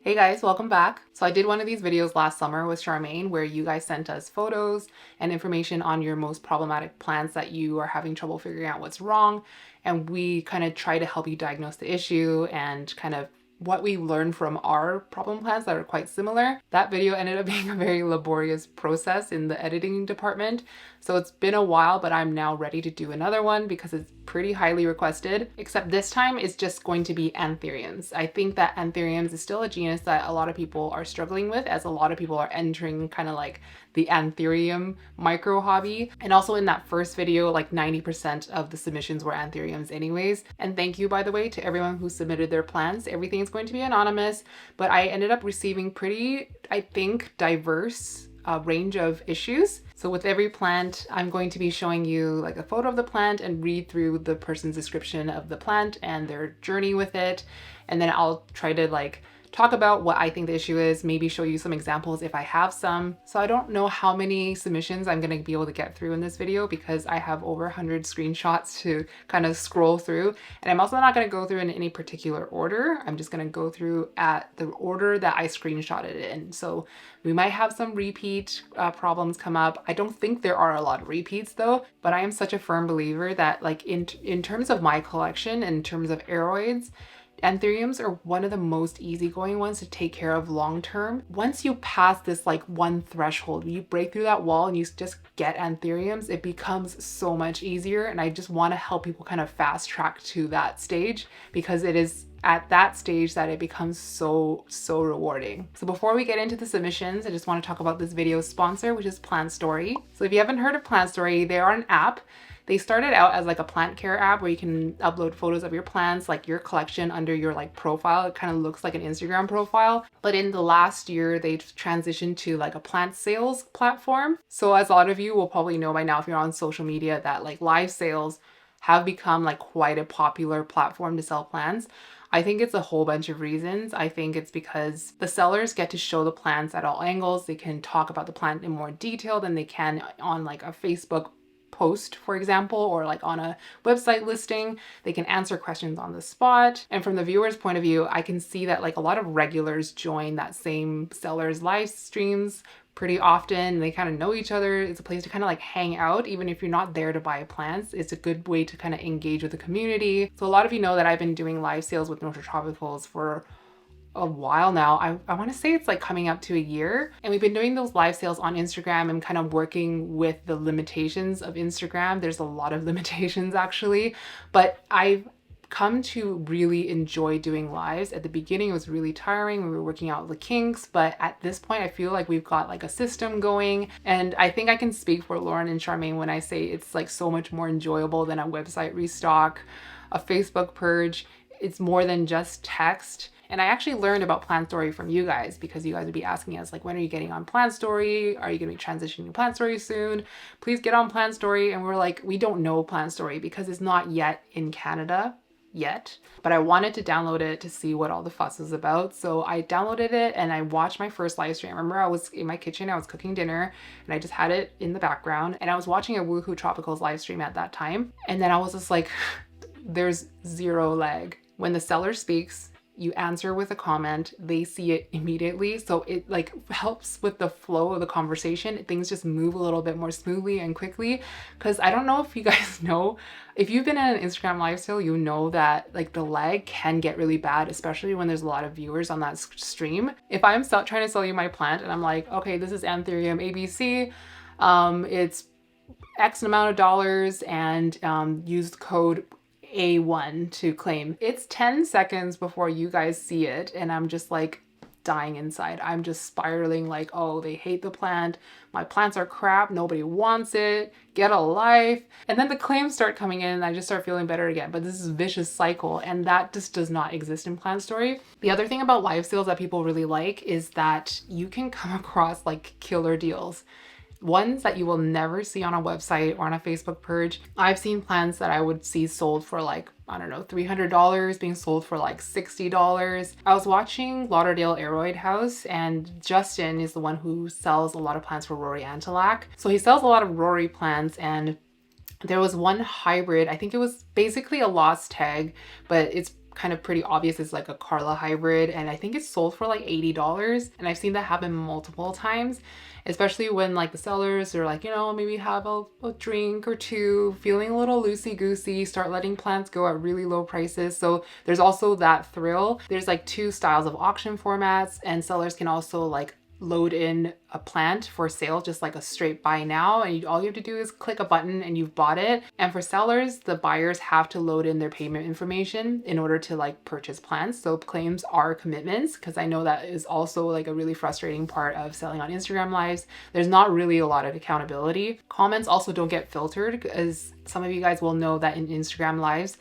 Hey guys, welcome back. So I did one of these videos last summer with Charmaine where you guys sent us photos and information on your most problematic plants that you are having trouble figuring out what's wrong. And we kind of try to help you diagnose the issue and kind of what we learned from our problem plants that are quite similar. That video ended up being a very laborious process in the editing department. So it's been a while, but I'm now ready to do another one because it's pretty highly requested, except this time it's just going to be anthuriums. I think that anthuriums is still a genus that a lot of people are struggling with, as a lot of people are entering kind of like the anthurium micro hobby. And also in that first video, like 90% of the submissions were anthuriums anyways. And thank you, by the way, to everyone who submitted their plants. Everything is going to be anonymous, but I ended up receiving pretty, I think, diverse range of issues. So with every plant, I'm going to be showing you like a photo of the plant and read through the person's description of the plant and their journey with it. And then I'll try to like talk about what I think the issue is, maybe show you some examples if I have some. So I don't know how many submissions I'm going to be able to get through in this video because I have over 100 screenshots to kind of scroll through. And I'm also not going to go through in any particular order. I'm just going to go through at the order that I screenshotted it in. So we might have some repeat problems come up. I don't think there are a lot of repeats though, but I am such a firm believer that like in terms of my collection, in terms of aeroids, anthuriums are one of the most easygoing ones to take care of long term. Once you pass this like one threshold, you break through that wall and you just get anthuriums, it becomes so much easier. And I just want to help people kind of fast track to that stage because it is at that stage that it becomes so rewarding. So before we get into the submissions, I just want to talk about this video's sponsor, which is Plant Story. So if you haven't heard of Plant Story, they are an app. They started out as like a plant care app where you can upload photos of your plants, like your collection under your like profile. It kind of looks like an Instagram profile. But in the last year, they've transitioned to like a plant sales platform. So as a lot of you will probably know by now if you're on social media that like live sales have become like quite a popular platform to sell plants. I think it's a whole bunch of reasons. I think it's because the sellers get to show the plants at all angles. They can talk about the plant in more detail than they can on like a Facebook post, for example, or like on a website listing. They can answer questions on the spot. And from the viewer's point of view, I can see that like a lot of regulars join that same seller's live streams pretty often. They kind of know each other. It's a place to kind of like hang out, even if you're not there to buy plants. It's a good way to kind of engage with the community. So a lot of you know that I've been doing live sales with Nurture Tropicals for a while now. I want to say it's like coming up to a year, and we've been doing those live sales on Instagram and kind of working with the limitations of Instagram. There's a lot of limitations actually, but I've come to really enjoy doing lives. At the beginning it was really tiring. We were working out the kinks, but at this point I feel like we've got like a system going, and I think I can speak for Lauren and Charmaine when I say it's like so much more enjoyable than a website restock, a Facebook purge. It's more than just text. And I actually learned about Plant Story from you guys because you guys would be asking us like, when are you getting on Plant Story? Are you going to be transitioning to Plant Story soon? Please get on Plant Story. And we're like, we don't know Plant Story because it's not yet in Canada yet, but I wanted to download it to see what all the fuss is about. So I downloaded it and I watched my first live stream. I remember I was in my kitchen, I was cooking dinner and I just had it in the background and I was watching a Woohoo Tropicals live stream at that time. And then I was just like, there's zero lag. When the seller speaks, you answer with a comment, they see it immediately. So it like helps with the flow of the conversation. Things just move a little bit more smoothly and quickly. Cause I don't know if you guys know, if you've been in an Instagram live sale, you know that like the lag can get really bad, especially when there's a lot of viewers on that stream. If I'm trying to sell you my plant and I'm like, okay, this is Anthurium ABC. It's X amount of dollars and use code A1 to claim. It's 10 seconds before you guys see it and I'm just like dying inside. I'm just spiraling like, oh, they hate the plant. My plants are crap. Nobody wants it. Get a life. And then the claims start coming in and I just start feeling better again. But this is a vicious cycle and that just does not exist in Plant Story. The other thing about live sales that people really like is that you can come across like killer deals. Ones that you will never see on a website or on a Facebook purge. I've seen plants that I would see sold for like, I don't know, $300 being sold for like $60. I was watching Lauderdale Aeroid House and Justin is the one who sells a lot of plants for Rory Antilac. So he sells a lot of Rory plants and there was one hybrid, I think it was basically a lost tag, but it's kind of pretty obvious is like a Carla hybrid, and I think it's sold for like $80. And I've seen that happen multiple times, especially when like the sellers are like, you know, maybe have a drink or two, feeling a little loosey-goosey, start letting plants go at really low prices. So there's also that thrill. There's like two styles of auction formats, and sellers can also like load in a plant for sale, just like a straight buy now, and all you have to do is click a button and you've bought it. And for sellers, the buyers have to load in their payment information in order to like purchase plants. So claims are commitments, because I know that is also like a really frustrating part of selling on Instagram lives. There's not really a lot of accountability. Comments also don't get filtered, as some of you guys will know that in Instagram lives,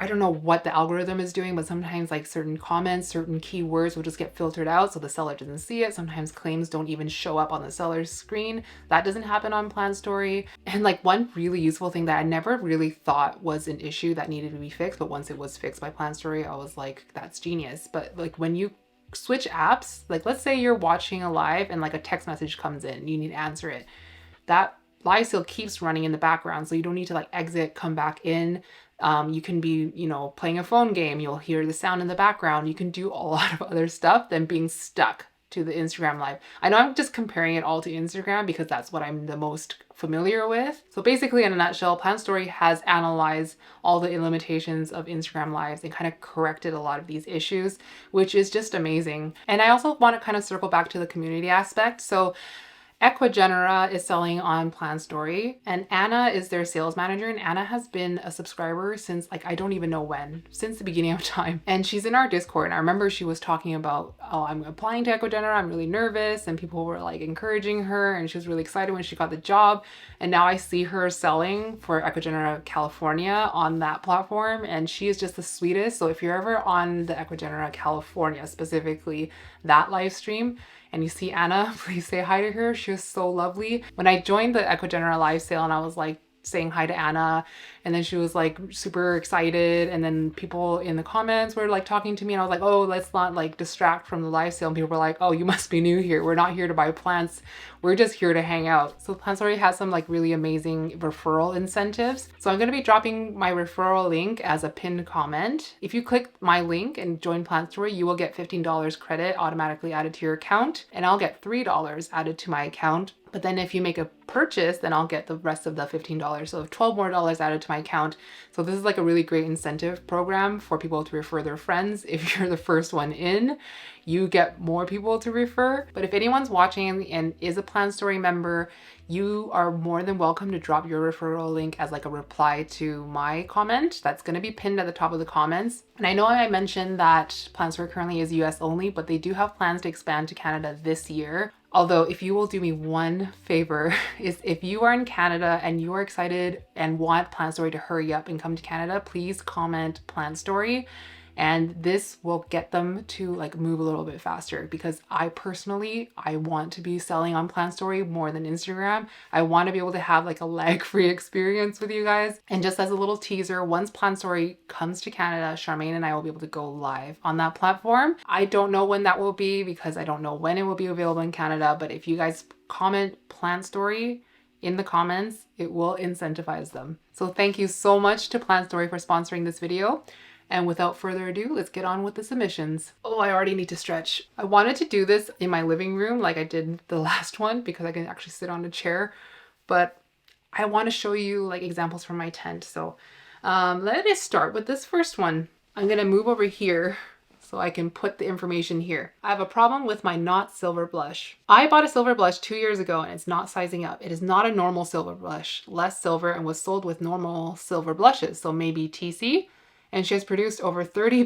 I don't know what the algorithm is doing, but sometimes like certain comments, certain keywords will just get filtered out so the seller doesn't see it. Sometimes claims don't even show up on the seller's screen. That doesn't happen on Plant Story. And like one really useful thing that I never really thought was an issue that needed to be fixed, but once it was fixed by Plant Story, I was like, that's genius. But like when you switch apps, like let's say you're watching a live and like a text message comes in, you need to answer it. That live still keeps running in the background, so you don't need to like exit, come back in. You can be, you know, playing a phone game, you'll hear the sound in the background. You can do a lot of other stuff than being stuck to the Instagram live. I know I'm just comparing it all to Instagram because that's what I'm the most familiar with. So basically, in a nutshell, Plant Story has analyzed all the limitations of Instagram lives and kind of corrected a lot of these issues, which is just amazing. And I also want to kind of circle back to the community aspect. So Equigenera is selling on Plant Story, and Anna is their sales manager, and Anna has been a subscriber since like I don't even know when, since the beginning of time. And she's in our Discord, and I remember she was talking about, oh, I'm applying to Equigenera, I'm really nervous, and people were like encouraging her, and she was really excited when she got the job. And now I see her selling for Equigenera California on that platform, and she is just the sweetest. So if you're ever on the Equigenera California, specifically that live stream, and you see Anna, please say hi to her. She was so lovely. When I joined the Equigenera live sale and I was like saying hi to Anna, and then she was like super excited, and then people in the comments were like talking to me, and I was like, oh, let's not like distract from the live sale. And people were like, oh, you must be new here. We're not here to buy plants. We're just here to hang out. So Plant Story has some like really amazing referral incentives. So I'm going to be dropping my referral link as a pinned comment. If you click my link and join Plant Story, you will get $15 credit automatically added to your account, and I'll get $3 added to my account. But then if you make a purchase, then I'll get the rest of the $15. So $12 more added to my account. So this is like a really great incentive program for people to refer their friends. If you're the first one in, you get more people to refer. But if anyone's watching and is a Plant Story member, you are more than welcome to drop your referral link as like a reply to my comment. That's going to be pinned at the top of the comments. And I know I mentioned that Plant Story currently is US only, but they do have plans to expand to Canada this year. Although if you will do me one favor, is if you are in Canada and you are excited and want Plant Story to hurry up and come to Canada, please comment Plant Story. And this will get them to like move a little bit faster, because I personally, I want to be selling on Plant Story more than Instagram. I want to be able to have like a lag-free experience with you guys. And just as a little teaser, once Plant Story comes to Canada, Charmaine and I will be able to go live on that platform. I don't know when that will be, because I don't know when it will be available in Canada, but if you guys comment Plant Story in the comments, it will incentivize them. So thank you so much to Plant Story for sponsoring this video. And without further ado, let's get on with the submissions. Oh, I already need to stretch. I wanted to do this in my living room like I did the last one, because I can actually sit on a chair, but I want to show you like examples from my tent. So let us start with this first one. I'm going to move over here so I can put the information here. I have a problem with my not silver blush. I bought a silver blush 2 years ago and it's not sizing up. It is not a normal silver blush, less silver, and was sold with normal silver blushes, so maybe TC. And she has produced over 30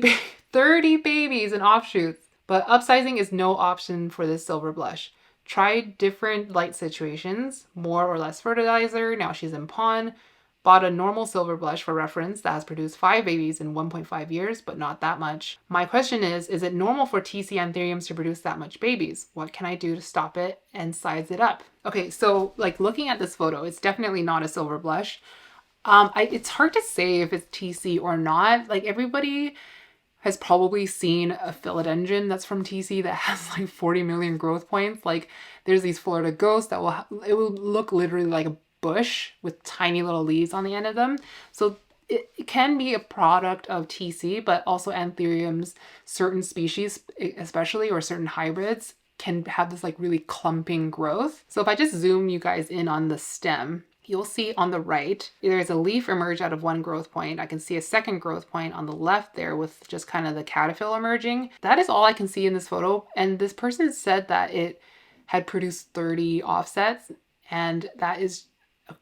babies and offshoots. But upsizing is no option for this silver blush. Tried different light situations, more or less fertilizer, now she's in pawn. Bought a normal silver blush for reference that has produced 5 babies in 1.5 years, but not that much. My question is it normal for TC anthuriums to produce that much babies? What can I do to stop it and size it up? Okay, so like looking at this photo, it's definitely not a silver blush. It's hard to say if it's TC or not. Like everybody has probably seen a philodendron that's from TC that has like 40 million growth points. Like there's these Florida ghosts that it will look literally like a bush with tiny little leaves on the end of them. So it can be a product of TC, but also anthuriums, certain species especially, or certain hybrids, can have this like really clumping growth. So if I just zoom you guys in on the stem, you'll see on the right, there's a leaf emerge out of one growth point. I can see a second growth point on the left there with just kind of the caterpillar emerging. That is all I can see in this photo. And this person said that it had produced 30 offsets, and that is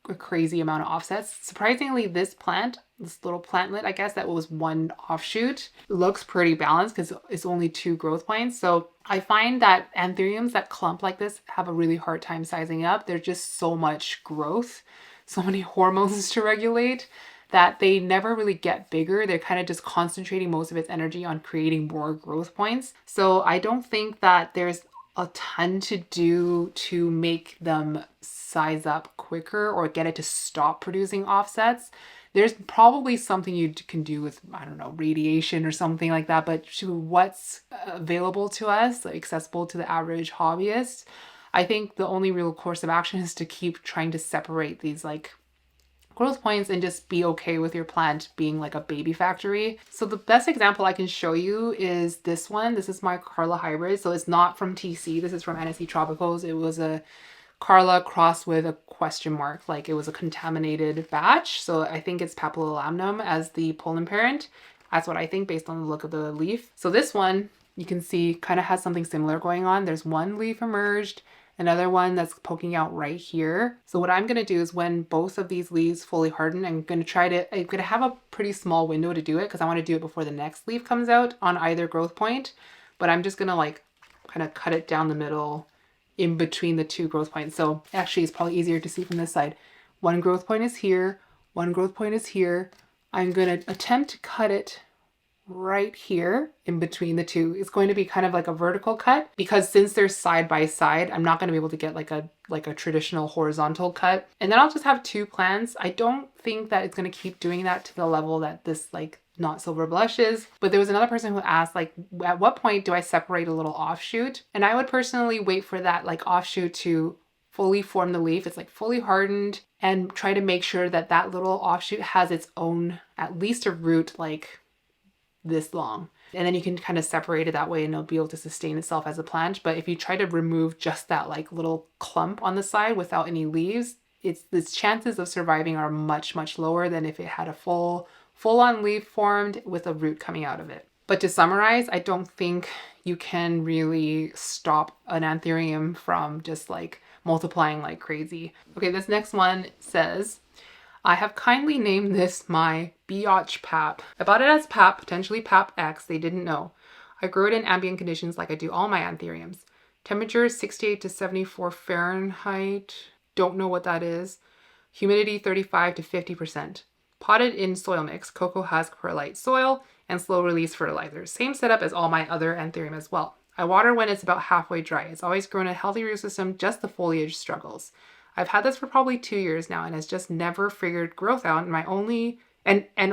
a crazy amount of offsets. Surprisingly, this plant, this little plantlet, I guess, that was one offshoot, looks pretty balanced because it's only 2 growth points. So I find that anthuriums that clump like this have a really hard time sizing up. There's just so much growth, so many hormones to regulate, that they never really get bigger. They're kind of just concentrating most of its energy on creating more growth points. So I don't think that there's a ton to do to make them size up quicker or get it to stop producing offsets. There's probably something you can do with, I don't know, radiation or something like that, but to what's available to us, like accessible to the average hobbyist, I think the only real course of action is to keep trying to separate these like growth points and just be okay with your plant being like a baby factory. So the best example I can show you is this one. This is my Carla hybrid. So it's not from TC. This is from NSC Tropicals. It was a Carla crossed with a question mark, like it was a contaminated batch. So I think it's Papillolamnum as the pollen parent. That's what I think based on the look of the leaf. So this one, you can see kind of has something similar going on. There's one leaf emerged, another one that's poking out right here. So what I'm gonna do is when both of these leaves fully harden, I'm gonna have a pretty small window to do it because I wanna do it before the next leaf comes out on either growth point. But I'm just gonna like kind of cut it down the middle in between the 2 growth points. So actually it's probably easier to see from this side. One growth point is here, one growth point is here. I'm gonna attempt to cut it right here in between the 2. It's going to be kind of like a vertical cut because since they're side by side, I'm not going to be able to get like a traditional horizontal cut. And then I'll just have 2 plants. I don't think that it's going to keep doing that to the level that this like not silver blush is. But there was another person who asked like, at what point do I separate a little offshoot? And I would personally wait for that like offshoot to fully form the leaf. It's like fully hardened, and try to make sure that that little offshoot has its own, at least a root like this long. And then you can kind of separate it that way and it'll be able to sustain itself as a plant. But if you try to remove just that like little clump on the side without any leaves, its chances of surviving are much, much lower than if it had a full-on leaf formed with a root coming out of it. But to summarize, I don't think you can really stop an anthurium from just like multiplying like crazy. Okay, this next one says, I have kindly named this my biatch pap. I bought it as pap, potentially pap X, they didn't know. I grew it in ambient conditions like I do all my anthuriums. Temperature 68 to 74 Fahrenheit, don't know what that is. Humidity 35 to 50%. Potted in soil mix, cocoa husk, perlite soil, and slow release fertilizer. Same setup as all my other anthurium as well. I water when it's about halfway dry. It's always grown a healthy root system, just the foliage struggles. I've had this for probably 2 years now and has just never figured growth out, and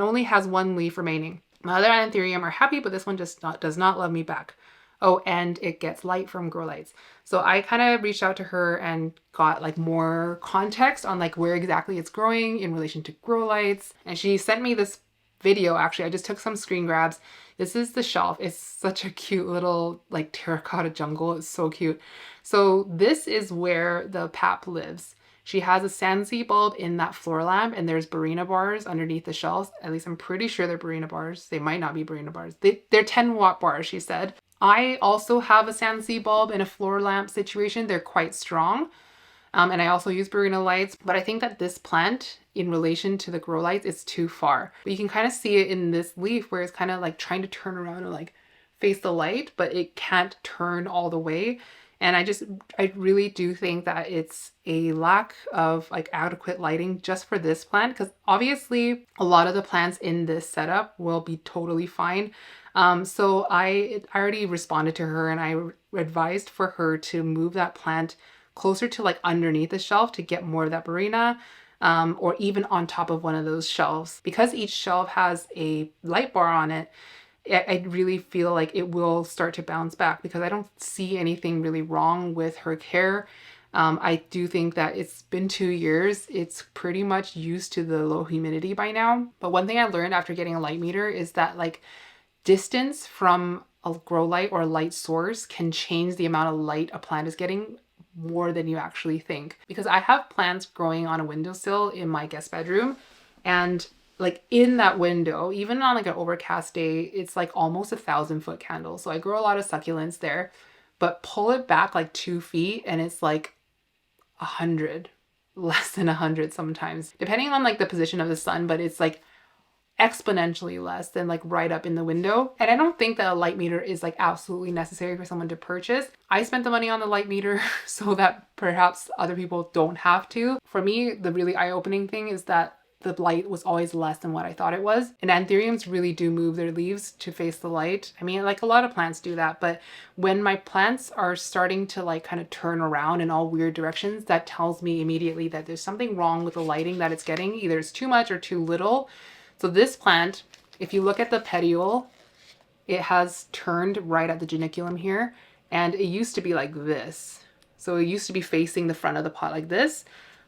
only has 1 leaf remaining. My other anthurium are happy, but this one just does not love me back. Oh, and it gets light from grow lights. So I kind of reached out to her and got like more context on like where exactly it's growing in relation to grow lights. And she sent me this video. Actually, I just took some screen grabs. This is the shelf. It's such a cute little like terracotta jungle. It's so cute. So this is where the pap lives. She has a Sansi bulb in that floor lamp, and there's Barina bars underneath the shelves. At least I'm pretty sure they're Barina bars. They might not be Barina bars. They're 10-watt bars, she said. I also have a Sansi bulb in a floor lamp situation. They're quite strong. And I also use Barina lights, but I think that this plant in relation to the grow lights is too far. But you can kind of see it in this leaf where it's kind of like trying to turn around and like face the light, but it can't turn all the way. And I really do think that it's a lack of like adequate lighting just for this plant, because obviously a lot of the plants in this setup will be totally fine. So I already responded to her and I advised for her to move that plant closer to like underneath the shelf to get more of that Barina, or even on top of one of those shelves. Because each shelf has a light bar on it, I really feel like it will start to bounce back, because I don't see anything really wrong with her care. I do think that it's been 2 years. It's pretty much used to the low humidity by now. But one thing I learned after getting a light meter is that like distance from a grow light or a light source can change the amount of light a plant is getting more than you actually think. Because I have plants growing on a windowsill in my guest bedroom, and like in that window, even on like an overcast day, it's like almost 1,000-foot candle. So I grow a lot of succulents there, but pull it back like 2 feet and it's like 100, less than 100 sometimes, depending on like the position of the sun, but it's like exponentially less than like right up in the window. And I don't think that a light meter is like absolutely necessary for someone to purchase. I spent the money on the light meter so that perhaps other people don't have to. For me, the really eye-opening thing is that the light was always less than what I thought it was. And anthuriums really do move their leaves to face the light. I mean, like a lot of plants do that, but when my plants are starting to like kind of turn around in all weird directions, that tells me immediately that there's something wrong with the lighting that it's getting. Either it's too much or too little. So this plant, if you look at the petiole, it has turned right at the geniculum here, and it used to be like this. So it used to be facing the front of the pot like this.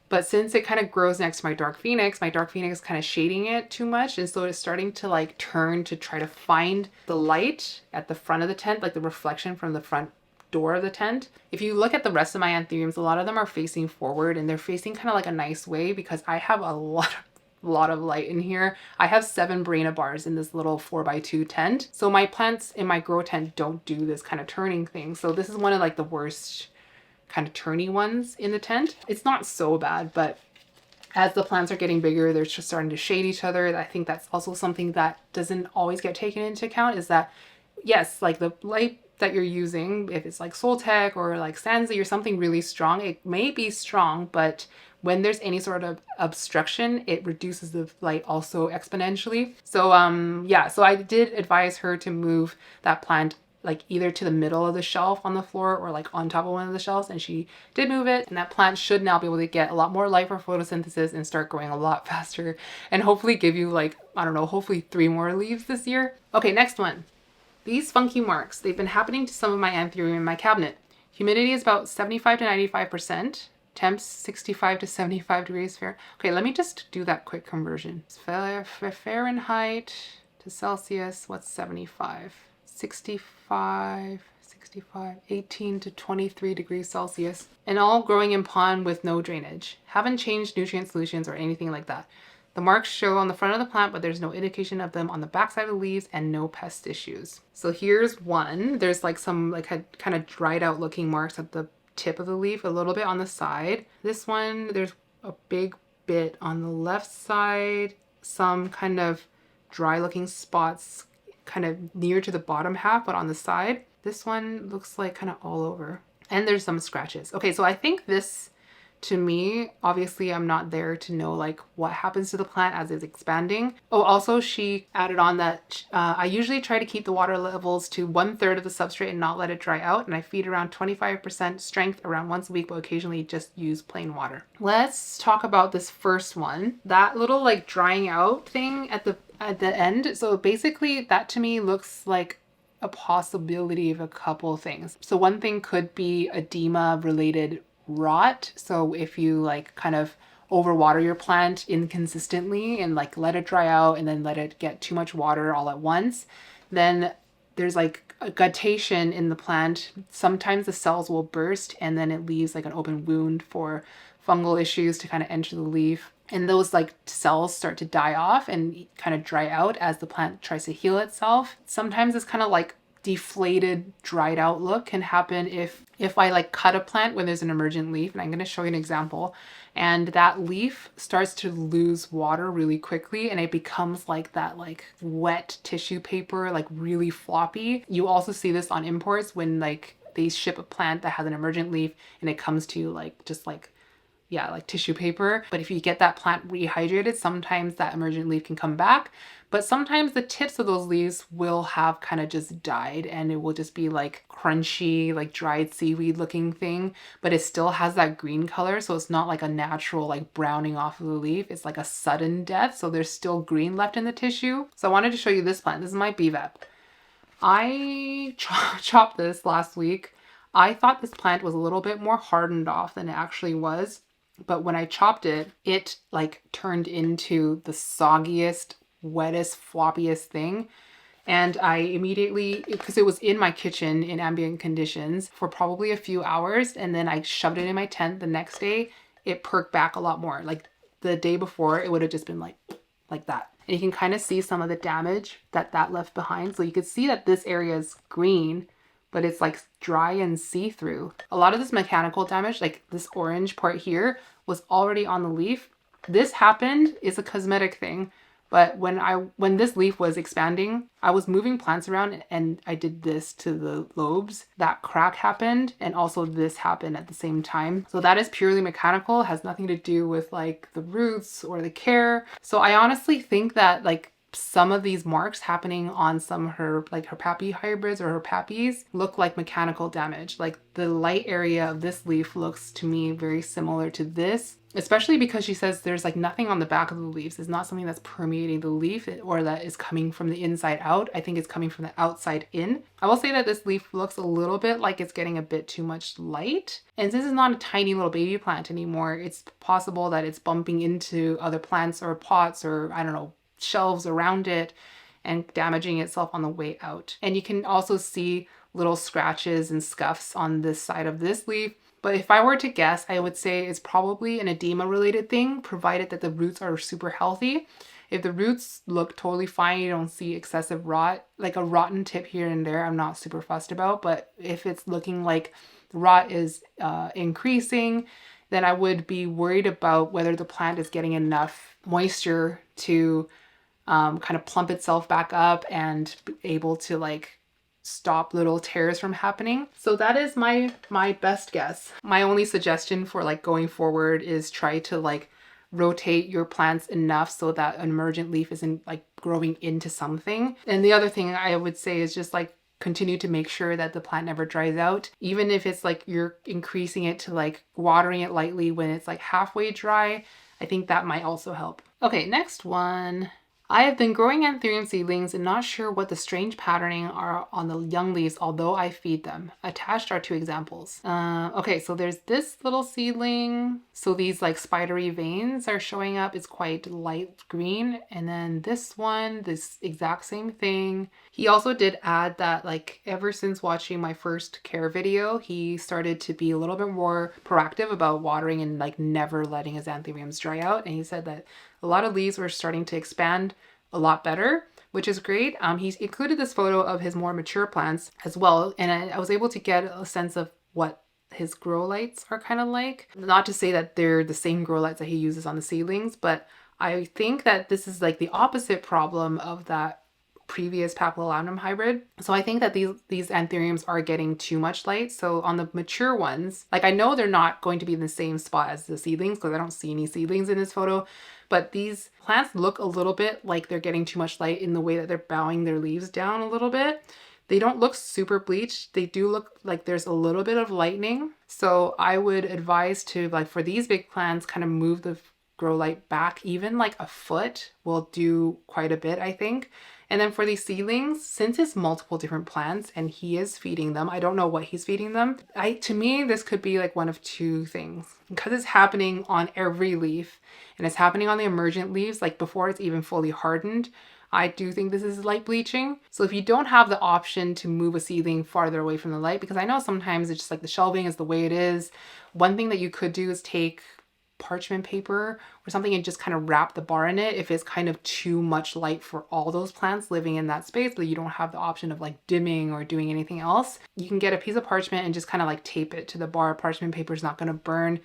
But since it kind of grows next to my dark phoenix is kind of shading it too much. And so it's starting to like turn to try to find the light at the front of the tent, like the reflection from the front door of the tent. If you look at the rest of my anthuriums, a lot of them are facing forward, and they're facing kind of like a nice way because I have a lot of light in here. I have 7 Barena bars in this little 4x2 tent. So my plants in my grow tent don't do this kind of turning thing. So this is one of like the worst kind of turny ones in the tent. It's not so bad, but as the plants are getting bigger, they're just starting to shade each other. I think that's also something that doesn't always get taken into account, is that yes, like the light that you're using, if it's like Soltec or like Sansi or something really strong, it may be strong, but when there's any sort of obstruction, it reduces the light also exponentially. So yeah, so I did advise her to move that plant like either to the middle of the shelf on the floor or like on top of one of the shelves, and she did move it, and that plant should now be able to get a lot more light for photosynthesis and start growing a lot faster, and hopefully give you like, I don't know, hopefully 3 more leaves this year. Okay, next one. These funky marks, they've been happening to some of my anthurium in my cabinet. Humidity is about 75 to 95%. Temps 65 to 75 degrees Fahrenheit. Okay, let me just do that quick conversion. Fahrenheit to Celsius, what's 75? 65, 18 to 23 degrees Celsius. And all growing in pond with no drainage. Haven't changed nutrient solutions or anything like that. The marks show on the front of the plant, but there's no indication of them on the back side of the leaves, and no pest issues. So here's one. There's like some like kind of dried out looking marks at the tip of the leaf, a little bit on the side. This one, there's a big bit on the left side, some kind of dry looking spots kind of near to the bottom half, but on the side. This one looks like kind of all over. And there's some scratches. Okay, so I think this, to me, obviously I'm not there to know like what happens to the plant as it's expanding. Oh, also she added on that I usually try to keep the water levels to 1/3 of the substrate and not let it dry out. And I feed around 25% strength around once a week, but occasionally just use plain water. Let's talk about this first one. That little like drying out thing at the end. So basically that to me looks like a possibility of a couple things. So one thing could be edema related rot. So if you like kind of overwater your plant inconsistently and like let it dry out and then let it get too much water all at once, then there's like a guttation in the plant. Sometimes the cells will burst and then it leaves like an open wound for fungal issues to kind of enter the leaf. And those like cells start to die off and kind of dry out as the plant tries to heal itself. Sometimes it's kind of like deflated, dried out look can happen if I like cut a plant when there's an emergent leaf, and I'm going to show you an example, and that leaf starts to lose water really quickly and it becomes like that like wet tissue paper, like really floppy. You also see this on imports when like they ship a plant that has an emergent leaf and it comes to you like just like, yeah, like tissue paper. But if you get that plant rehydrated, sometimes that emergent leaf can come back. But sometimes the tips of those leaves will have kind of just died and it will just be like crunchy, like dried seaweed looking thing, but it still has that green color. So it's not like a natural like browning off of the leaf. It's like a sudden death. So there's still green left in the tissue. So I wanted to show you this plant. This is my BVEP. I chopped this last week. I thought this plant was a little bit more hardened off than it actually was. But when I chopped it, it like turned into the soggiest, wettest, floppiest thing. And I immediately, because it was in my kitchen in ambient conditions for probably a few hours, and then I shoved it in my tent the next day, it perked back a lot more. Like the day before, it would have just been like that. And you can kind of see some of the damage that left behind. So you could see that this area is green, but it's like dry and see-through. A lot of this mechanical damage, like this orange part here, was already on the leaf. This happened is a cosmetic thing. But when this leaf was expanding, I was moving plants around and I did this to the lobes. That crack happened and also this happened at the same time. So that is purely mechanical, has nothing to do with like the roots or the care. So I honestly think that like some of these marks happening on some of her like her pappy hybrids or her pappies look like mechanical damage. Like the light area of this leaf looks to me very similar to this, especially because she says there's like nothing on the back of the leaves. It's not something that's permeating the leaf or that is coming from the inside out. I think it's coming from the outside in. I will say that this leaf looks a little bit like it's getting a bit too much light. And since it's not a tiny little baby plant anymore, it's possible that it's bumping into other plants or pots or I don't know, shelves around it and damaging itself on the way out. And you can also see little scratches and scuffs on this side of this leaf. But if I were to guess, I would say it's probably an edema related thing, provided that the roots are super healthy. If the roots look totally fine, you don't see excessive rot, like a rotten tip here and there, I'm not super fussed about. But if it's looking like the rot is increasing, then I would be worried about whether the plant is getting enough moisture to kind of plump itself back up and be able to like stop little tears from happening. So that is my best guess. My only suggestion for like going forward is try to like rotate your plants enough so that an emergent leaf isn't like growing into something. And the other thing I would say is just like continue to make sure that the plant never dries out. Even if it's like you're increasing it to like watering it lightly when it's like halfway dry, I think that might also help. Okay, next one. I have been growing anthurium seedlings and not sure what the strange patterning are on the young leaves, although I feed them. Attached are 2 examples. Okay, so there's this little seedling. So these like spidery veins are showing up. It's quite light green. And then this one, this exact same thing. He also did add that like ever since watching my first care video, he started to be a little bit more proactive about watering and like never letting his anthuriums dry out. And he said that a lot of leaves were starting to expand a lot better, which is great. He's included this photo of his more mature plants as well. And I was able to get a sense of what his grow lights are kind of like. Not to say that they're the same grow lights that he uses on the seedlings, but I think that this is like the opposite problem of that previous papillonatum hybrid. So I think that these anthuriums are getting too much light. So on the mature ones, like I know they're not going to be in the same spot as the seedlings because I don't see any seedlings in this photo, but these plants look a little bit like they're getting too much light in the way that they're bowing their leaves down a little bit. They don't look super bleached. They do look like there's a little bit of lightening. So I would advise to like for these big plants kind of move the grow light back even like a foot will do quite a bit, I think. And then for these seedlings, since it's multiple different plants and he is feeding them, I don't know what he's feeding them. To me, this could be like one of 2 things. Because it's happening on every leaf and it's happening on the emergent leaves, like before it's even fully hardened, I do think this is light bleaching. So if you don't have the option to move a seedling farther away from the light, because I know sometimes it's just like the shelving is the way it is, one thing that you could do is take parchment paper or something and just kind of wrap the bar in it if it's kind of too much light for all those plants living in that space, but you don't have the option of like dimming or doing anything else. You can get a piece of parchment and just kind of like tape it to the bar. Parchment paper is not going to burn.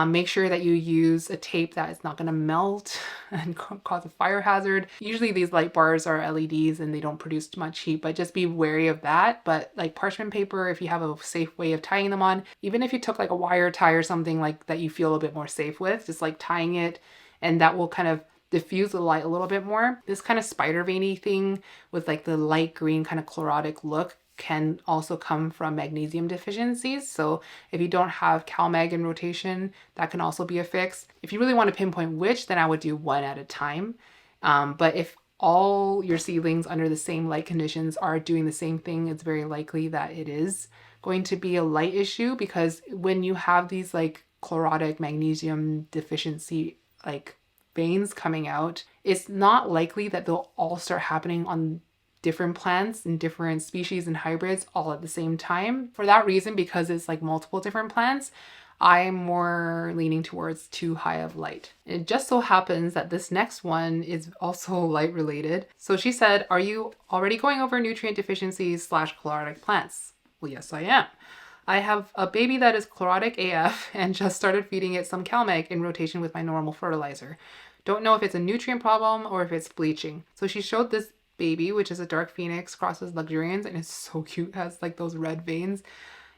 Make sure that you use a tape that is not going to melt and cause a fire hazard. Usually these light bars are LEDs and they don't produce much heat, but just be wary of that. But like parchment paper, if you have a safe way of tying them on, even if you took like a wire tie or something like that you feel a bit more safe with, just like tying it, and that will kind of diffuse the light a little bit more. This kind of spider veiny thing with like the light green kind of chlorotic look can also come from magnesium deficiencies. So if you don't have CalMag in rotation, that can also be a fix. If you really want to pinpoint which, then I would do one at a time. But if all your seedlings under the same light conditions are doing the same thing, it's very likely that it is going to be a light issue, because when you have these like chlorotic magnesium deficiency like veins coming out, it's not likely that they'll all start happening on different plants and different species and hybrids all at the same time. For that reason, because it's like multiple different plants, I'm more leaning towards too high of light. It just so happens that this next one is also light related. So she said, are you already going over nutrient deficiencies / chlorotic plants? Well, yes, I am. I have a baby that is chlorotic AF and just started feeding it some CalMag in rotation with my normal fertilizer. Don't know if it's a nutrient problem or if it's bleaching. So she showed this baby, which is a dark phoenix crosses luxurians, and it's so cute. It has like those red veins.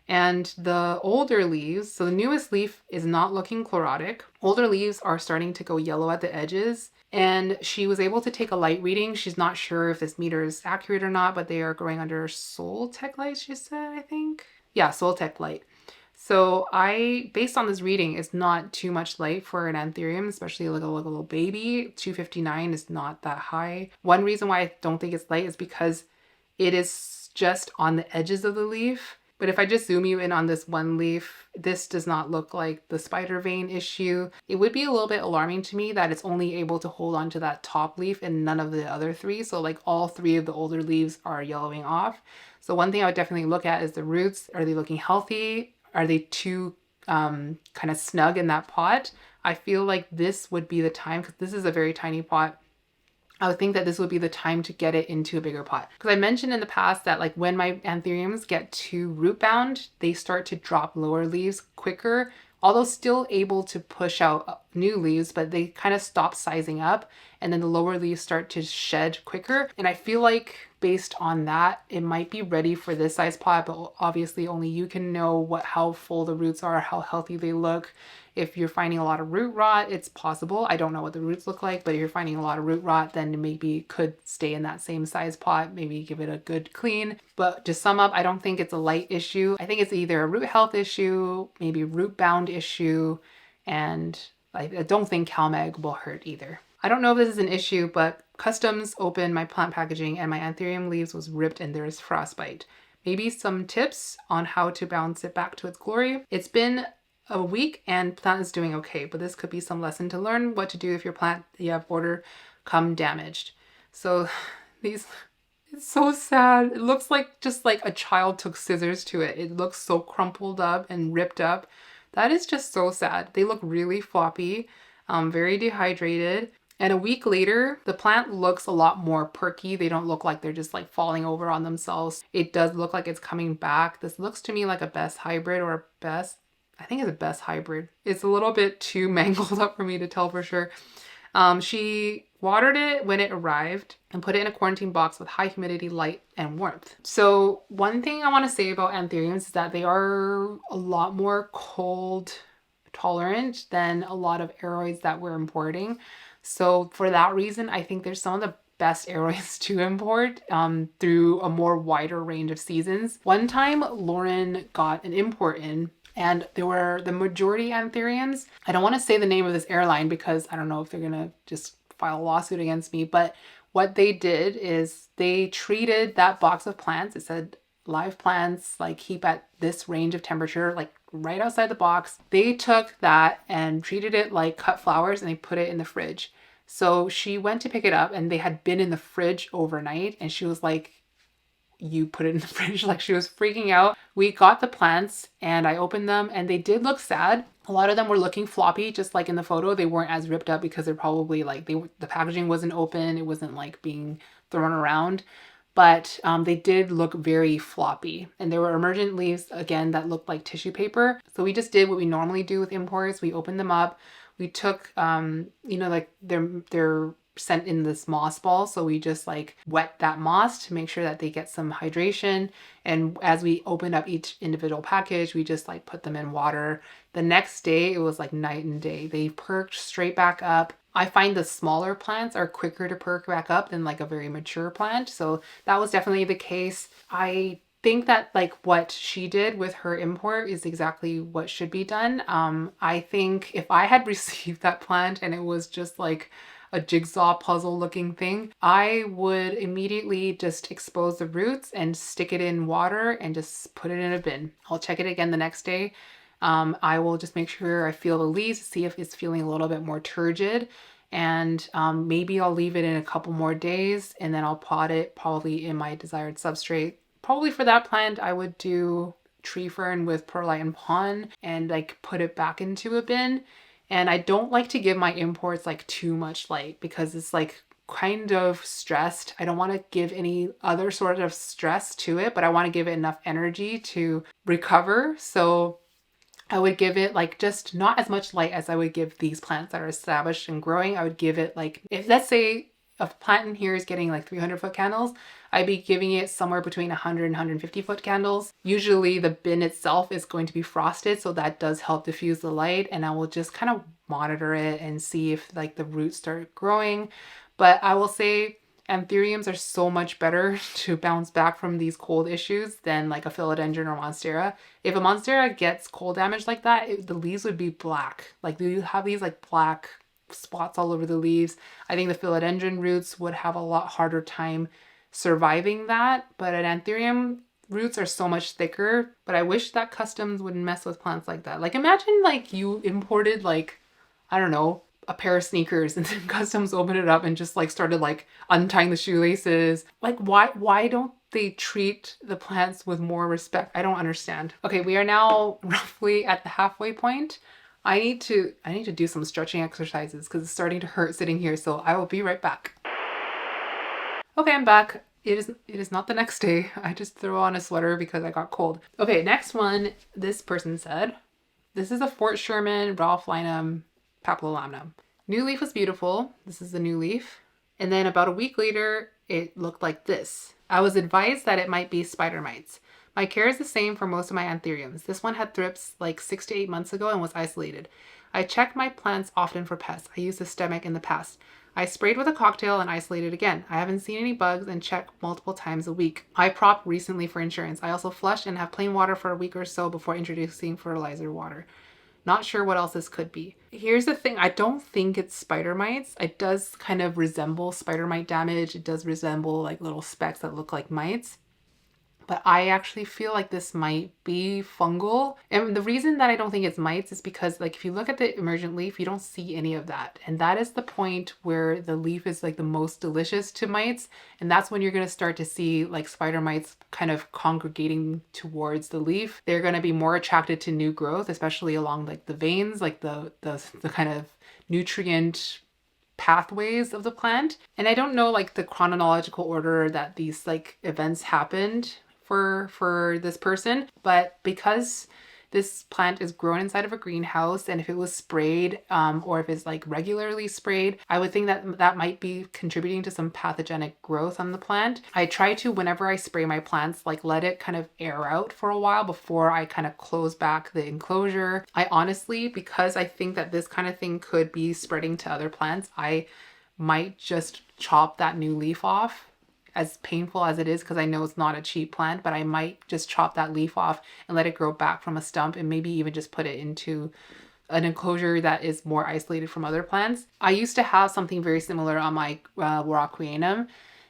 And the older leaves, so the newest leaf is not looking chlorotic. Older leaves are starting to go yellow at the edges. And she was able to take a light reading. She's not sure if this meter is accurate or not, but they are growing under Soul Tech light, she said, I think. Yeah, Soul Tech light. So based on this reading, it's not too much light for an anthurium, especially like a little baby. 259 is not that high. One reason why I don't think it's light is because it is just on the edges of the leaf. But if I just zoom you in on this one leaf, this does not look like the spider vein issue. It would be a little bit alarming to me that it's only able to hold on to that top leaf and none of the other three. So like all three of the older leaves are yellowing off. So one thing I would definitely look at is the roots. Are they looking healthy? Are they too kind of snug in that pot? I feel like this would be the time, because this is a very tiny pot. I would think that this would be the time to get it into a bigger pot. Because I mentioned in the past that like when my anthuriums get too root bound, they start to drop lower leaves quicker, although still able to push out new leaves, but they kind of stop sizing up, and then the lower leaves start to shed quicker. And I feel like based on that, it might be ready for this size pot, but obviously only you can know how full the roots are, how healthy they look. If you're finding a lot of root rot, it's possible. I don't know what the roots look like, but if you're finding a lot of root rot, then maybe it could stay in that same size pot, maybe give it a good clean. But to sum up, I don't think it's a light issue. I think it's either a root health issue, maybe root bound issue, and I don't think CalMag will hurt either. I don't know if this is an issue, but Customs opened my plant packaging and my anthurium leaves was ripped and there's frostbite. Maybe some tips on how to bounce it back to its glory. It's been a week and plant is doing okay, but this could be some lesson to learn what to do if your plant that you have ordered come damaged. So it's so sad. It looks like just like a child took scissors to it. It looks so crumpled up and ripped up. That is just so sad. They look really floppy, very dehydrated. And a week later, the plant looks a lot more perky. They don't look like they're just like falling over on themselves. It does look like it's coming back. This looks to me like a Best hybrid or a Best. I think it's a Best hybrid. It's a little bit too mangled up for me to tell for sure. She watered it when it arrived and put it in a quarantine box with high humidity, light, and warmth. So one thing I want to say about anthuriums is that they are a lot more cold tolerant than a lot of aeroids that we're importing. So for that reason, I think there's some of the best aeroids to import through a more wider range of seasons. One time, Lauren got an import in, and there were the majority anthuriums. I don't want to say the name of this airline because I don't know if they're going to just file a lawsuit against me, but what they did is they treated that box of plants. It said live plants, like keep at this range of temperature, like right outside the box. They took that and treated it like cut flowers and they put it in the fridge. So she went to pick it up and they had been in the fridge overnight, and she was like, you put it in the fridge? Like, she was freaking out. We got the plants and I opened them and they did look sad. A lot of them were looking floppy, just like in the photo. They weren't as ripped up because they're probably like, the packaging wasn't open. It wasn't like being thrown around. But they did look very floppy. And there were emergent leaves, again, that looked like tissue paper. So we just did what we normally do with imports. We opened them up. We took, like they're sent in this moss ball. So we just like wet that moss to make sure that they get some hydration. And as we opened up each individual package, we just like put them in water. The next day, it was like night and day. They perked straight back up. I find the smaller plants are quicker to perk back up than like a very mature plant. So that was definitely the case. I think that like what she did with her import is exactly what should be done. I think if I had received that plant and it was just like a jigsaw puzzle looking thing, I would immediately just expose the roots and stick it in water and just put it in a bin. I'll check it again the next day. I will just make sure I feel the leaves to see if it's feeling a little bit more turgid. And maybe I'll leave it in a couple more days and then I'll pot it probably in my desired substrate. Probably for that plant, I would do tree fern with perlite and pon and like put it back into a bin. And I don't like to give my imports like too much light because it's like kind of stressed. I don't want to give any other sort of stress to it, but I want to give it enough energy to recover. So I would give it like just not as much light as I would give these plants that are established and growing. I would give it like, if let's say a plant in here is getting like 300-foot candles, I'd be giving it somewhere between 100 and 150-foot candles. Usually the bin itself is going to be frosted, so that does help diffuse the light, and I will just kind of monitor it and see if like the roots start growing. But I will say anthuriums are so much better to bounce back from these cold issues than like a philodendron or monstera. If a monstera gets cold damage like that, the leaves would be black. Like you have these like black spots all over the leaves. I think the philodendron roots would have a lot harder time surviving that, but an anthurium roots are so much thicker. But I wish that customs wouldn't mess with plants like that. Like imagine like you imported like, I don't know, a pair of sneakers and then customs opened it up and just like started like untying the shoelaces. Like why don't they treat the plants with more respect? I don't understand. Okay, we are now roughly at the halfway point. I need to do some stretching exercises because it's starting to hurt sitting here, so I will be right back. Okay, I'm back. It is not the next day. I just threw on a sweater because I got cold. Okay, next one, this person said, this is a Fort Sherman Ralph-Linum papillolamnum. New leaf was beautiful. This is the new leaf. And then about a week later, it looked like this. I was advised that it might be spider mites. My care is the same for most of my anthuriums. This one had thrips like 6 to 8 months ago and was isolated. I check my plants often for pests. I used systemic in the past. I sprayed with a cocktail and isolated again. I haven't seen any bugs and check multiple times a week. I propped recently for insurance. I also flushed and have plain water for a week or so before introducing fertilizer water. Not sure what else this could be. Here's the thing, I don't think it's spider mites. It does kind of resemble spider mite damage. It does resemble like little specks that look like mites. But I actually feel like this might be fungal. And the reason that I don't think it's mites is because like if you look at the emergent leaf, you don't see any of that. And that is the point where the leaf is like the most delicious to mites. And that's when you're going to start to see like spider mites kind of congregating towards the leaf. They're going to be more attracted to new growth, especially along like the veins, like the kind of nutrient pathways of the plant. And I don't know like the chronological order that these like events happened for this person, but because this plant is grown inside of a greenhouse, and if it was sprayed or if it's like regularly sprayed, I would think that that might be contributing to some pathogenic growth on the plant. I try to, whenever I spray my plants, like let it kind of air out for a while before I kind of close back the enclosure. I honestly, because I think that this kind of thing could be spreading to other plants, I might just chop that new leaf off, as painful as it is, because I know it's not a cheap plant, but I might just chop that leaf off and let it grow back from a stump, and maybe even just put it into an enclosure that is more isolated from other plants. I used to have something very similar on my Rocquianum,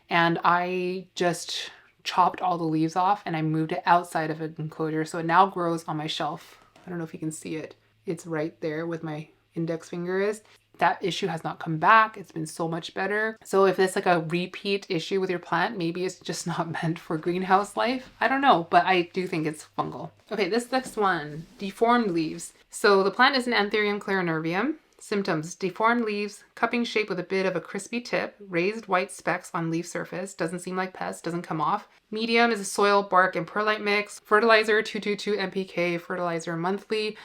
and I just chopped all the leaves off and I moved it outside of an enclosure, so it now grows on my shelf. I don't know if you can see it. It's right there with my index finger is. That issue has not come back. It's been so much better. So if it's like a repeat issue with your plant, maybe it's just not meant for greenhouse life. I don't know, but I do think it's fungal. Okay, this next one, deformed leaves. So the plant is an Anthurium clarinervium. Symptoms: deformed leaves, cupping shape with a bit of a crispy tip, raised white specks on leaf surface, doesn't seem like pest, doesn't come off. Medium is a soil, bark, and perlite mix. Fertilizer 222 NPK, fertilizer monthly.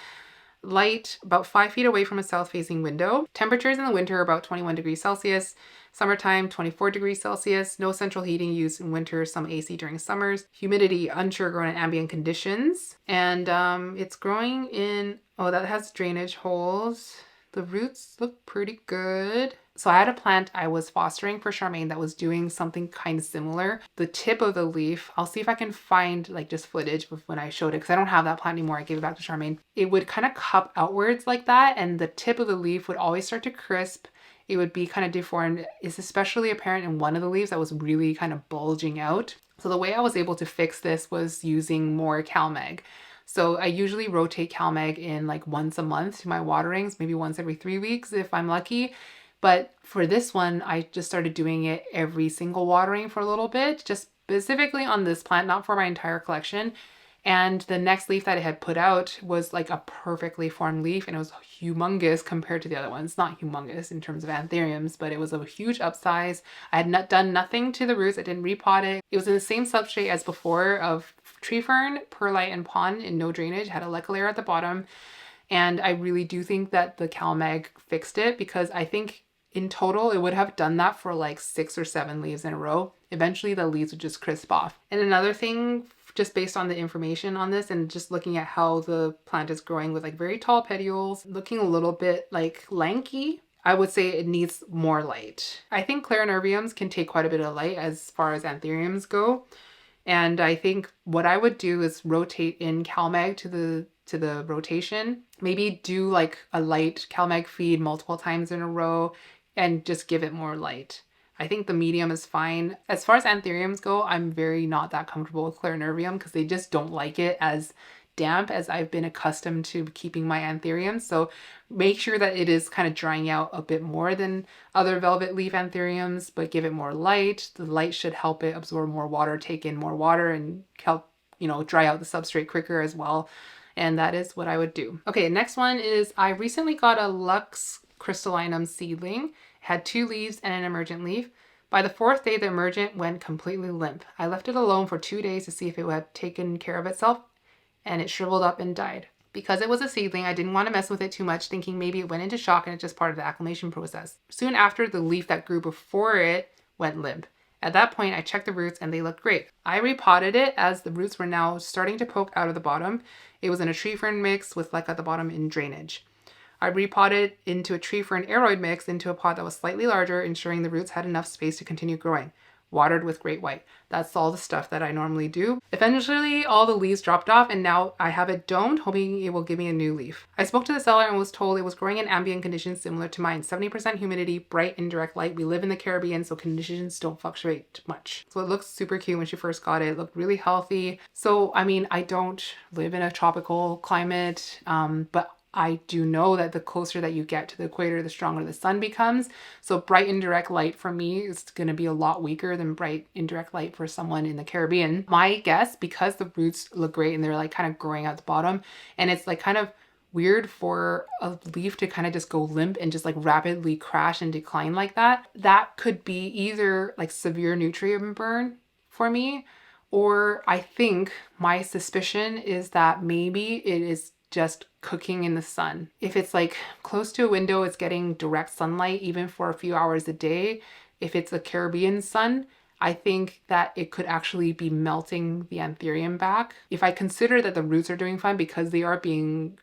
Light about 5 feet away from a south-facing window. Temperatures in the winter are about 21 degrees Celsius. Summertime, 24 degrees Celsius. No central heating used in winter, some AC during summers. Humidity, unsure, grown in ambient conditions. And it's growing in, oh, that has drainage holes. The roots look pretty good. So I had a plant I was fostering for Charmaine that was doing something kind of similar. The tip of the leaf, I'll see if I can find like just footage of when I showed it, because I don't have that plant anymore. I gave it back to Charmaine. It would kind of cup outwards like that, and the tip of the leaf would always start to crisp. it would be kind of deformed. It's especially apparent in one of the leaves that was really kind of bulging out. So the way I was able to fix this was using more CalMag. So I usually rotate CalMag in like once a month to my waterings, maybe once every 3 weeks if I'm lucky. But for this one, I just started doing it every single watering for a little bit, just specifically on this plant, not for my entire collection. And the next leaf that it had put out was like a perfectly formed leaf, and it was humongous compared to the other ones. Not humongous in terms of anthuriums, but it was a huge upsize. I had not done nothing to the roots. I didn't repot it. It was in the same substrate as before of tree fern, perlite, and pond in no drainage. It had a leca layer at the bottom. And I really do think that the CalMag fixed it, because I think in total it would have done that for like 6 or 7 leaves in a row. Eventually the leaves would just crisp off. And another thing, just based on the information on this and just looking at how the plant is growing with like very tall petioles, looking a little bit like lanky, I would say it needs more light. I think clarinerviums can take quite a bit of light as far as anthuriums go. And I think what I would do is rotate in CalMag to the rotation. Maybe do like a light CalMag feed multiple times in a row and just give it more light. I think the medium is fine. As far as anthuriums go, I'm very not that comfortable with clarinervium because they just don't like it as damp as I've been accustomed to keeping my anthuriums. So make sure that it is kind of drying out a bit more than other velvet leaf anthuriums, but give it more light. The light should help it absorb more water, take in more water, and help, dry out the substrate quicker as well. And that is what I would do. Okay, next one is I recently got a Lux Crystallinum seedling. It had 2 leaves and an emergent leaf. By the 4th day, the emergent went completely limp. I left it alone for 2 days to see if it had taken care of itself, and it shriveled up and died. Because it was a seedling, I didn't want to mess with it too much, thinking maybe it went into shock and it's just part of the acclimation process. Soon after, the leaf that grew before it went limp. At that point, I checked the roots and they looked great. I repotted it as the roots were now starting to poke out of the bottom. It was in a tree fern mix with leca at the bottom in drainage. I repotted into a tree fern aroid mix into a pot that was slightly larger, ensuring the roots had enough space to continue growing. Watered with great white. That's all the stuff that I normally do. Eventually, all the leaves dropped off and now I have it domed, hoping it will give me a new leaf. I spoke to the seller and was told it was growing in ambient conditions similar to mine. 70% humidity, bright indirect light. We live in the Caribbean, so conditions don't fluctuate much. So it looks super cute when she first got it. It looked really healthy. So, I don't live in a tropical climate, but I do know that the closer that you get to the equator, the stronger the sun becomes. So bright indirect light for me is going to be a lot weaker than bright indirect light for someone in the Caribbean. My guess, because the roots look great and they're like kind of growing at the bottom, and it's like kind of weird for a leaf to kind of just go limp and just like rapidly crash and decline like that. That could be either like severe nutrient burn for me, or I think my suspicion is that maybe it is just cooking in the sun. If it's like close to a window, it's getting direct sunlight even for a few hours a day. If it's a Caribbean sun, I think that it could actually be melting the anthurium back. If I consider that the roots are doing fine because they are being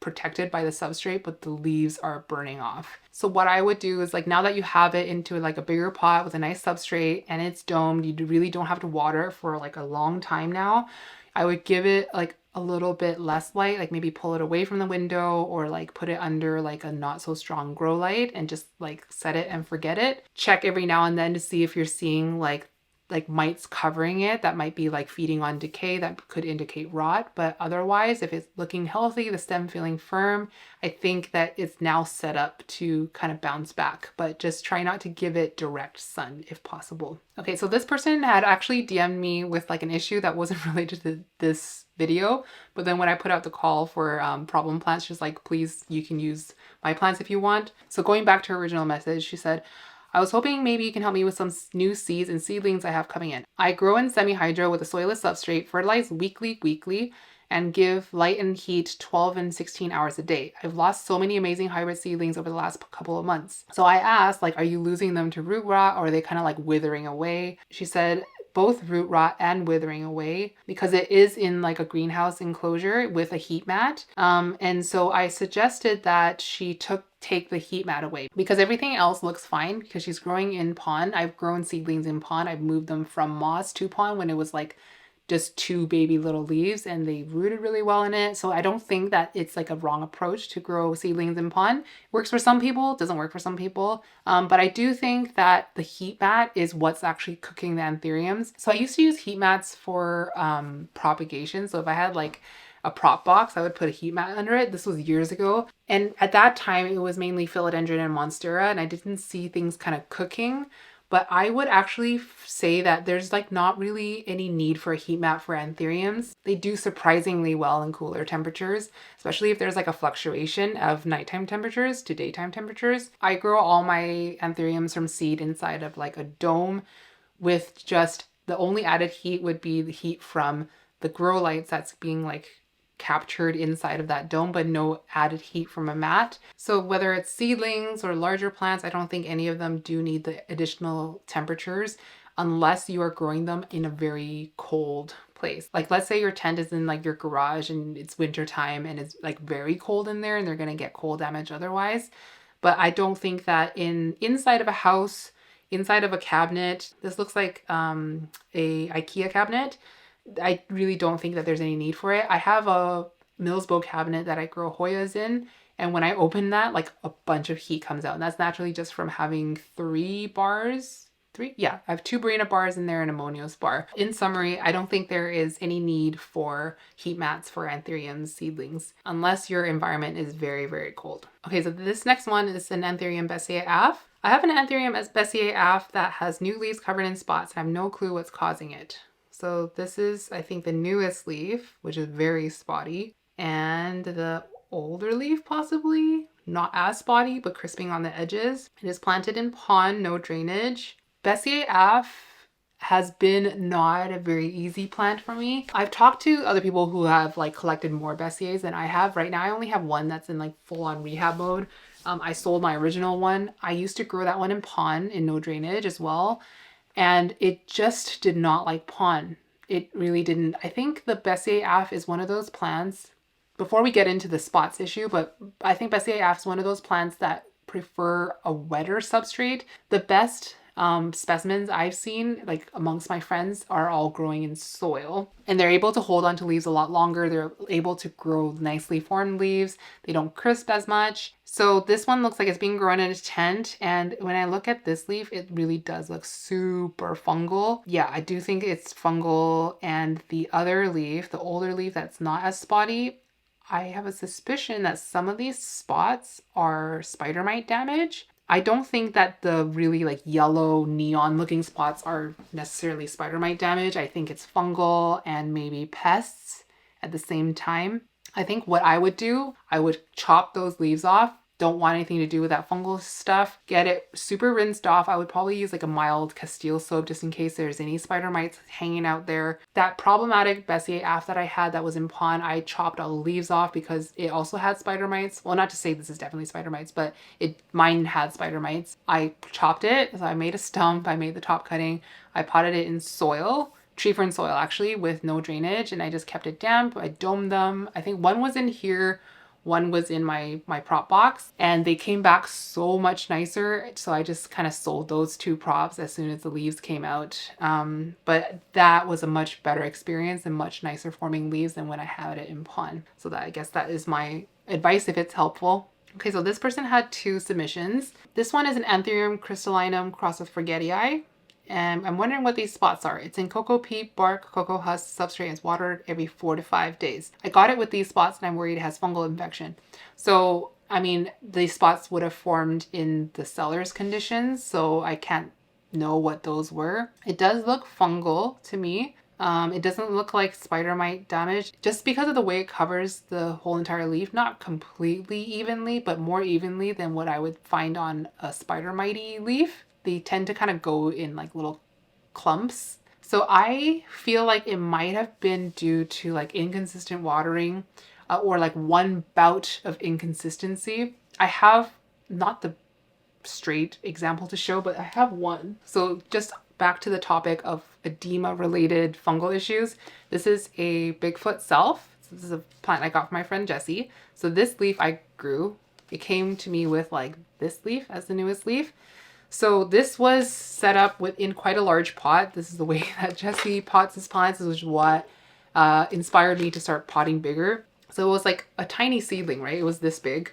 protected by the substrate, but the leaves are burning off. So what I would do is, like, now that you have it into like a bigger pot with a nice substrate and it's domed, you really don't have to water it for like a long time now. I would give it like a little bit less light, like maybe pull it away from the window or like put it under like a not so strong grow light and just like set it and forget it. Check every now and then to see if you're seeing like mites covering it. That might be like feeding on decay. That could indicate rot. But otherwise, if it's looking healthy, the stem feeling firm, I think that it's now set up to kind of bounce back. But just try not to give it direct sun if possible. Okay, so this person had actually DM'd me with like an issue that wasn't related to this video, but then when I put out the call for problem plants, she's like, please, you can use my plants if you want. So going back to her original message, she said, I was hoping maybe you can help me with some new seeds and seedlings I have coming in. I grow in semi-hydro with a soilless substrate, fertilize weekly, and give light and heat 12 and 16 hours a day. I've lost so many amazing hybrid seedlings over the last couple of months. So I asked, like, are you losing them to root rot, or are they kind of like withering away? She said, both root rot and withering away, because it is in like a greenhouse enclosure with a heat mat. And so I suggested that she take the heat mat away, because everything else looks fine because she's growing in pond. I've grown seedlings in pond. I've moved them from moss to pond when it was like just two baby little leaves and they rooted really well in it. So I don't think that it's like a wrong approach to grow seedlings in pond. Works for some people, doesn't work for some people. But I do think that the heat mat is what's actually cooking the anthuriums. So I used to use heat mats for propagation. So if I had like a prop box, I would put a heat mat under it. This was years ago. And at that time, it was mainly philodendron and monstera, and I didn't see things kind of cooking. But I would actually say that there's like not really any need for a heat mat for anthuriums. They do surprisingly well in cooler temperatures, especially if there's like a fluctuation of nighttime temperatures to daytime temperatures. I grow all my anthuriums from seed inside of like a dome with just the only added heat would be the heat from the grow lights that's being like captured inside of that dome, but no added heat from a mat. So whether it's seedlings or larger plants, I don't think any of them do need the additional temperatures unless you are growing them in a very cold place. Like let's say your tent is in like your garage and it's winter time and it's like very cold in there and they're going to get cold damage otherwise. But I don't think that inside of a house, inside of a cabinet, this looks like a IKEA cabinet. I really don't think that there's any need for it. I have a Millsbo cabinet that I grow Hoyas in, and when I open that, like a bunch of heat comes out. And that's naturally just from having 3 bars. 3? Yeah, I have 2 Barina bars in there and a Monios bar. In summary, I don't think there is any need for heat mats for anthurium seedlings unless your environment is very, very cold. Okay, so this next one is an Anthurium Besseeae af. I have an Anthurium Besseeae af that has new leaves covered in spots. I have no clue what's causing it. So this is, I think, the newest leaf, which is very spotty, and the older leaf possibly, not as spotty, but crisping on the edges. It is planted in pond, no drainage. Besseeae af has been not a very easy plant for me. I've talked to other people who have like collected more Besseeaes than I have. Right now I only have one that's in like full on rehab mode. I sold my original one. I used to grow that one in pond in no drainage as well. And it just did not like pond. It really didn't. I think the Besseeae af is one of those plants, before we get into the spots issue, but I think Besseeae af is one of those plants that prefer a wetter substrate. The best specimens I've seen, like amongst my friends, are all growing in soil. And they're able to hold onto leaves a lot longer. They're able to grow nicely formed leaves. They don't crisp as much. So this one looks like it's being grown in a tent. And when I look at this leaf, it really does look super fungal. Yeah, I do think it's fungal. And the other leaf, the older leaf that's not as spotty, I have a suspicion that some of these spots are spider mite damage. I don't think that the really like yellow neon looking spots are necessarily spider mite damage. I think it's fungal and maybe pests at the same time. I think what I would do, I would chop those leaves off. Don't want anything to do with that fungal stuff. Get it super rinsed off. I would probably use like a mild Castile soap just in case there's any spider mites hanging out there. That problematic Besseeae af that I had that was in pond, I chopped all the leaves off because it also had spider mites. Well, not to say this is definitely spider mites, but mine had spider mites. I chopped it, so I made a stump, I made the top cutting, I potted it in soil, tree fern soil actually, with no drainage, and I just kept it damp. I domed them. I think one was in here, one was in my prop box, and they came back so much nicer. So I just kind of sold those 2 props as soon as the leaves came out. But that was a much better experience and much nicer forming leaves than when I had it in pond. So that, I guess that is my advice if it's helpful. Okay, so this person had 2 submissions. This one is an Anthurium crystallinum crossed with Forgetii. And I'm wondering what these spots are. It's in cocoa peat, bark, cocoa husk, substrate, and it's watered every 4 to 5 days. I got it with these spots and I'm worried it has fungal infection. So, I mean, these spots would have formed in the cellar's conditions, so I can't know what those were. It does look fungal to me. It doesn't look like spider mite damage just because of the way it covers the whole entire leaf. Not completely evenly, but more evenly than what I would find on a spider mitey leaf. They tend to kind of go in like little clumps. So I feel like it might have been due to like inconsistent watering or like one bout of inconsistency. I have not the straight example to show, but I have one. So just back to the topic of edema related fungal issues. This is a Bigfoot self. So this is a plant I got from my friend Jessie. So this leaf I grew. It came to me with like this leaf as the newest leaf. So this was set up within quite a large pot. This is the way that Jesse pots his plants. This is what inspired me to start potting bigger. So it was like a tiny seedling, right? It was this big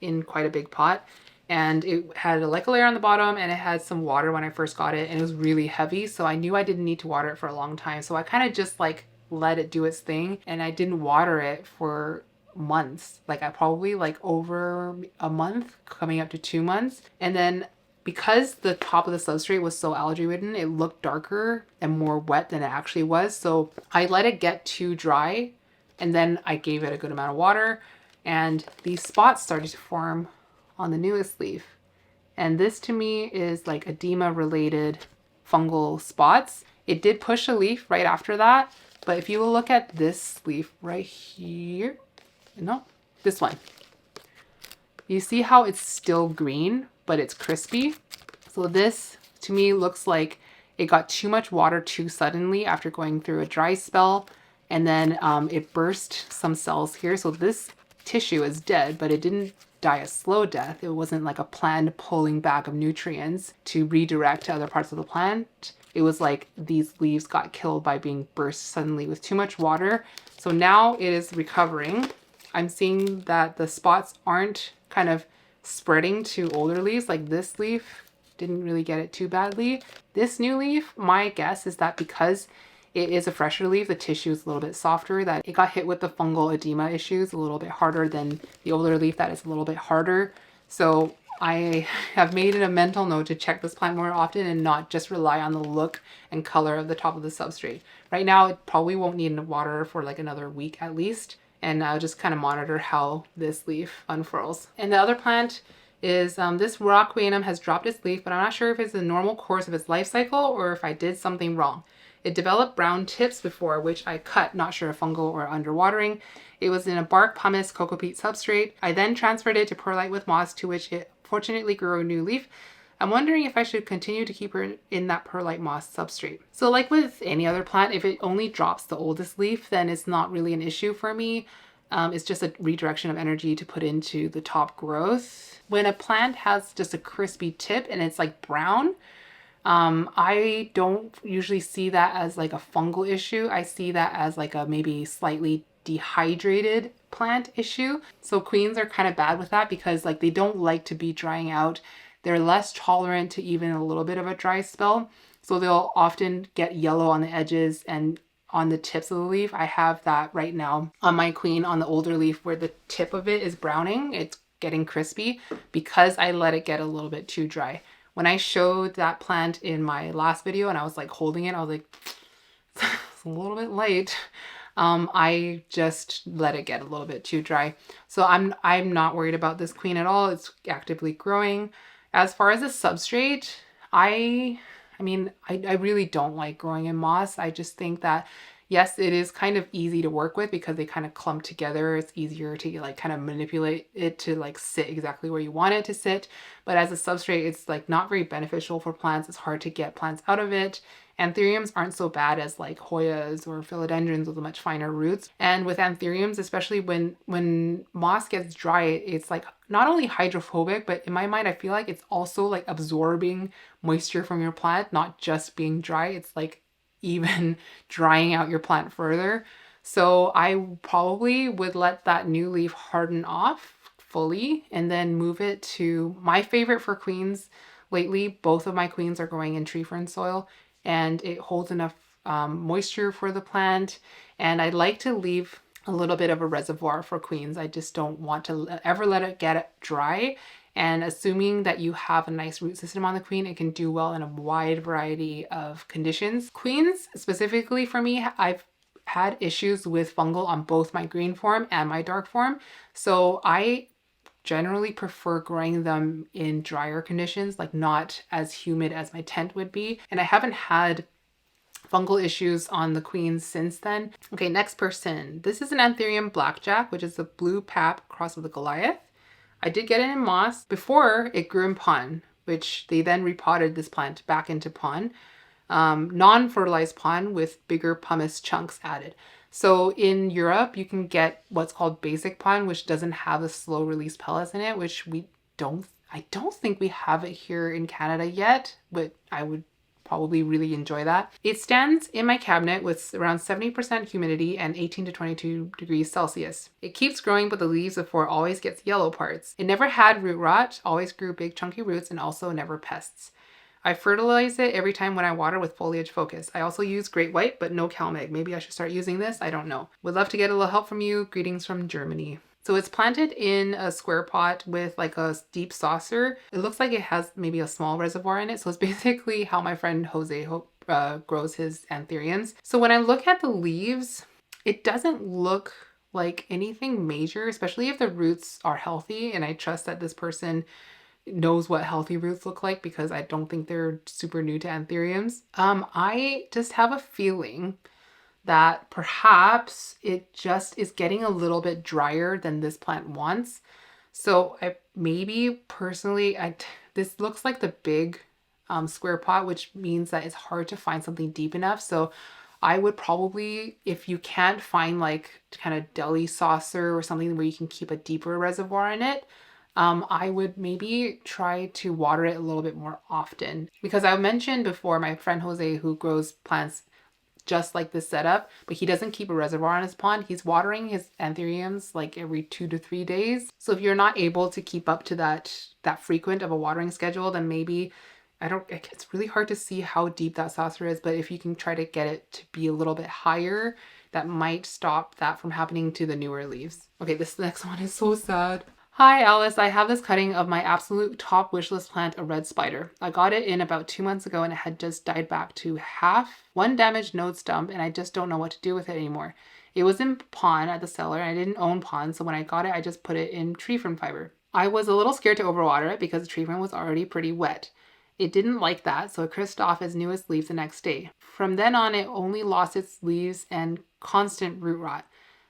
in quite a big pot. And it had like a layer on the bottom, and it had some water when I first got it, and it was really heavy. So I knew I didn't need to water it for a long time. So I kind of just like let it do its thing, and I didn't water it for months. Like I probably like over a month, coming up to 2 months. And then because the top of the substrate was so algae ridden, it looked darker and more wet than it actually was. So I let it get too dry, and then I gave it a good amount of water, and these spots started to form on the newest leaf. And this to me is like edema related fungal spots. It did push a leaf right after that, but if you look at this leaf right here, no, this one, you see how it's still green, but it's crispy. So this to me looks like it got too much water too suddenly after going through a dry spell, and then it burst some cells here. So this tissue is dead, but it didn't die a slow death. It wasn't like a planned pulling back of nutrients to redirect to other parts of the plant. It was like these leaves got killed by being burst suddenly with too much water. So now it is recovering. I'm seeing that the spots aren't kind of spreading to older leaves. Like this leaf didn't really get it too badly. This new leaf, my guess is that because it is a fresher leaf, the tissue is a little bit softer, that it got hit with the fungal edema issues a little bit harder than the older leaf that is a little bit harder. So I have made it a mental note to check this plant more often and not just rely on the look and color of the top of the substrate. Right now, it probably won't need water for like another week at least. And I'll just kind of monitor how this leaf unfurls. And the other plant is this Rockwanum has dropped its leaf, but I'm not sure if it's the normal course of its life cycle or if I did something wrong. It developed brown tips before, which I cut, not sure if fungal or underwatering. It was in a bark pumice cocoa peat substrate. I then transferred it to perlite with moss, to which it fortunately grew a new leaf. I'm wondering if I should continue to keep her in that perlite moss substrate. So like with any other plant, if it only drops the oldest leaf, then it's not really an issue for me. It's just a redirection of energy to put into the top growth. When a plant has just a crispy tip and it's like brown, I don't usually see that as like a fungal issue. I see that as like a maybe slightly dehydrated plant issue. So queens are kind of bad with that because like they don't like to be drying out. They're less tolerant to even a little bit of a dry spell. So they'll often get yellow on the edges and on the tips of the leaf. I have that right now on my queen on the older leaf where the tip of it is browning. It's getting crispy because I let it get a little bit too dry. When I showed that plant in my last video and I was like holding it, I was like, it's a little bit late. I just let it get a little bit too dry. So I'm not worried about this queen at all. It's actively growing. As far as the substrate, I really don't like growing in moss. I just think that, yes, it is kind of easy to work with because they kind of clump together. It's easier to like kind of manipulate it to like sit exactly where you want it to sit. But as a substrate, it's like not very beneficial for plants. It's hard to get plants out of it. Anthuriums aren't so bad as like Hoyas or philodendrons with much finer roots. And with anthuriums, especially when moss gets dry, it's like not only hydrophobic, but in my mind, I feel like it's also like absorbing moisture from your plant, not just being dry. It's like even drying out your plant further. So I probably would let that new leaf harden off fully and then move it to my favorite for queens. Lately, both of my queens are growing in tree fern soil, and it holds enough moisture for the plant. And I like to leave a little bit of a reservoir for queens. I just don't want to ever let it get dry. And assuming that you have a nice root system on the queen, it can do well in a wide variety of conditions. Queens, specifically for me, I've had issues with fungal on both my green form and my dark form. So I generally prefer growing them in drier conditions, like not as humid as my tent would be. And I haven't had fungal issues on the queens since then. Okay, next person. This is an Anthurium Blackjack, which is a blue pap crossed with a Goliath. I did get it in moss before it grew in pond, which they then repotted this plant back into pond, non-fertilized pond with bigger pumice chunks added. So in Europe, you can get what's called basic pond, which doesn't have the slow release pellets in it, which we don't, I don't think we have it here in Canada yet, but I would probably really enjoy that. It stands in my cabinet with around 70% humidity and 18 to 22 degrees Celsius. It keeps growing, but the leaves before always gets yellow parts. It never had root rot, always grew big chunky roots, and also never pests. I fertilize it every time when I water with foliage focus. I also use Great White, but no CalMag. Maybe I should start using this. I don't know. Would love to get a little help from you. Greetings from Germany. So it's planted in a square pot with like a deep saucer. It looks like it has maybe a small reservoir in it. So it's basically how my friend Jose grows his anthuriums. So when I look at the leaves, it doesn't look like anything major, especially if the roots are healthy. And I trust that this person knows what healthy roots look like because I don't think they're super new to anthuriums. I just have a feeling that perhaps it just is getting a little bit drier than this plant wants. So maybe personally, this looks like the big square pot, which means that it's hard to find something deep enough. So I would probably, if you can't find like kind of deli saucer or something where you can keep a deeper reservoir in it, I would maybe try to water it a little bit more often. Because I mentioned before my friend Jose who grows plants just like this setup, but he doesn't keep a reservoir on his pond. He's watering his anthuriums like every 2 to 3 days. So if you're not able to keep up to that frequent of a watering schedule, then maybe it's really hard to see how deep that saucer is, but if you can try to get it to be a little bit higher, that might stop that from happening to the newer leaves. Okay, this next one is so sad. Hi Alice, I have this cutting of my absolute top wishlist plant, a red spider. I got it in about 2 months ago and it had just died back to half, one damaged node stump, and I just don't know what to do with it anymore. It was in pond at the cellar and I didn't own pond, so when I got it, I just put it in tree fern fiber. I was a little scared to overwater it because the tree fern was already pretty wet. It didn't like that, so it crisped off its newest leaves the next day. From then on, it only lost its leaves and constant root rot.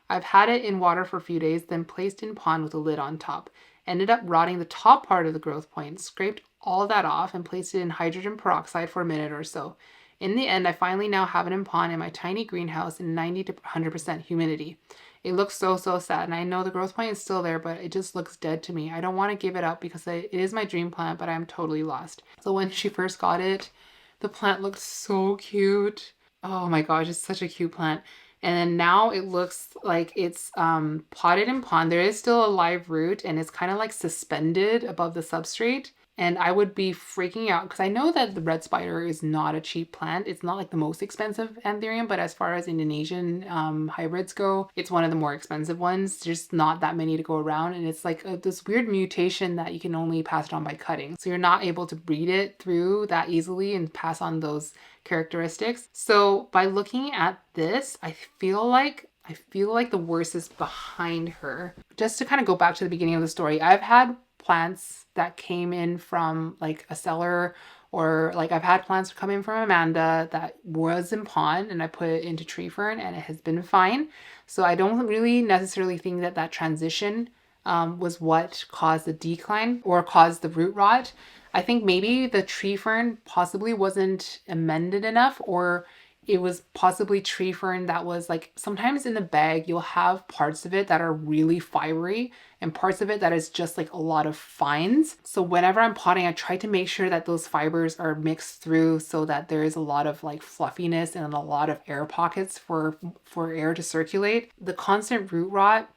I've had it in water for a few days, then placed in pond with a lid on top. Ended up rotting the top part of the growth point, scraped all that off and placed it in hydrogen peroxide for a minute or so. In the end, I finally now have it in pond in my tiny greenhouse in 90 to 100% humidity. It looks so sad, and I know the growth point is still there, but it just looks dead to me. I don't want to give it up because it is my dream plant, but I'm totally lost. So when she first got it, the plant looked so cute. Oh my gosh, it's such a cute plant. And then now it looks like it's potted in pond. There is still a live root and it's kind of like suspended above the substrate. And I would be freaking out because I know that the red spider is not a cheap plant. It's not like the most expensive anthurium, but as far as Indonesian hybrids go, it's one of the more expensive ones. There's not that many to go around. And it's like this weird mutation that you can only pass it on by cutting. So you're not able to breed it through that easily and pass on those characteristics. So by looking at this, I feel like the worst is behind her. Just to kind of go back to the beginning of the story, I've had plants that came in from like a cellar, or like I've had plants come in from Amanda that was in pond and I put it into tree fern and it has been fine. So I don't really necessarily think that transition was what caused the decline or caused the root rot. I think maybe the tree fern possibly wasn't amended enough, or it was possibly tree fern that was like, sometimes in the bag you'll have parts of it that are really fibery and parts of it that is just like a lot of fines. So whenever I'm potting, I try to make sure that those fibers are mixed through so that there is a lot of like fluffiness and a lot of air pockets for air to circulate. The constant root rot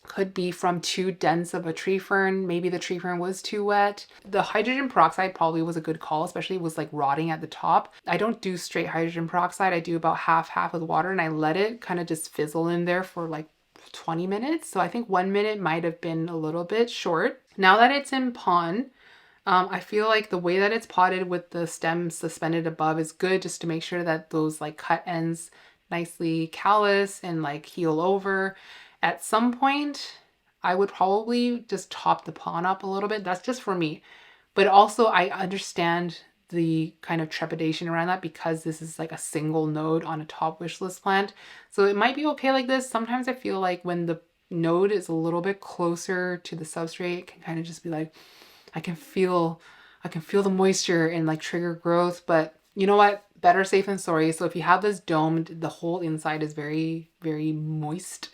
could be from too dense of a tree fern. Maybe the tree fern was too wet. The hydrogen peroxide probably was a good call, especially it was like rotting at the top. I don't do straight hydrogen peroxide. I do about half with water and I let it kind of just fizzle in there for like 20 minutes. So I think 1 minute might have been a little bit short. Now that it's in pond, I feel like the way that it's potted with the stems suspended above is good, just to make sure that those like cut ends nicely callus and like heal over. At some point, I would probably just top the pond up a little bit. That's just for me. But also I understand the kind of trepidation around that because this is like a single node on a top wish list plant. So it might be okay like this. Sometimes I feel like when the node is a little bit closer to the substrate, it can kind of just be like, I can feel the moisture and like trigger growth. But you know what? Better safe than sorry. So if you have this domed, the whole inside is very, very moist.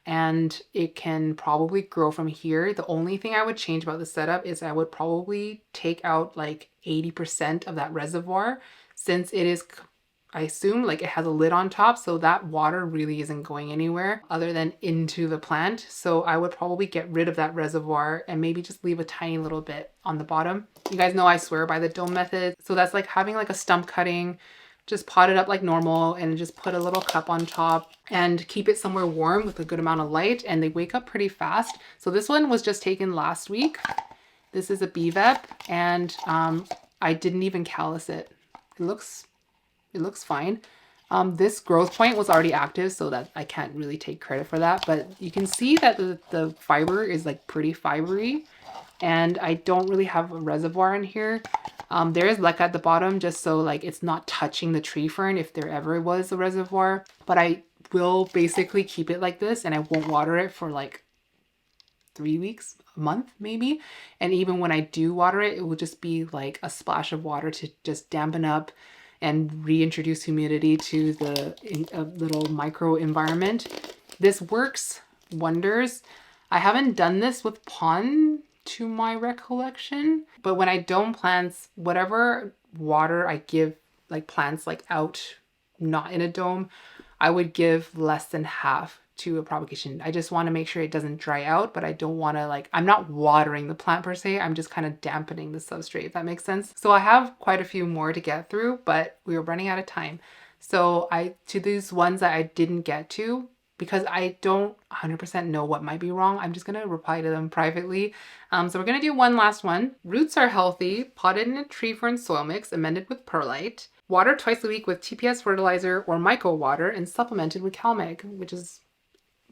and it can probably grow from here. The only thing I would change about the setup is I would probably take out like 80% of that reservoir, since it is, I assume, like it has a lid on top, so that water really isn't going anywhere other than into the plant. So I would probably get rid of that reservoir and maybe just leave a tiny little bit on the bottom. You guys know I swear by the dome method. So that's like having like a stump cutting, just pot it up like normal and just put a little cup on top and keep it somewhere warm with a good amount of light, and they wake up pretty fast. So this one was just taken last week. This is a BVEP, and I didn't even callus it. It looks fine. This growth point was already active, so that I can't really take credit for that, but you can see that the fiber is like pretty fibery, and I don't really have a reservoir in here. There is leca at the bottom, just so like it's not touching the tree fern if there ever was a reservoir, but I will basically keep it like this and I won't water it for like 3 weeks, a month maybe. And even when I do water it, it will just be like a splash of water to just dampen up and reintroduce humidity to the little micro environment. This works wonders. I haven't done this with pond to my recollection, but when I dome plants, whatever water I give like plants like out, not in a dome, I would give less than half to a propagation. I just want to make sure it doesn't dry out, but I don't want to like, I'm not watering the plant per se, I'm just kind of dampening the substrate, if that makes sense. So I have quite a few more to get through, but we were running out of time. So to these ones that I didn't get to, because I don't 100% know what might be wrong, I'm just going to reply to them privately. So we're going to do one last one. Roots are healthy, potted in a tree fern soil mix, amended with perlite. Watered twice a week with TPS fertilizer or myco water and supplemented with CalMag, which is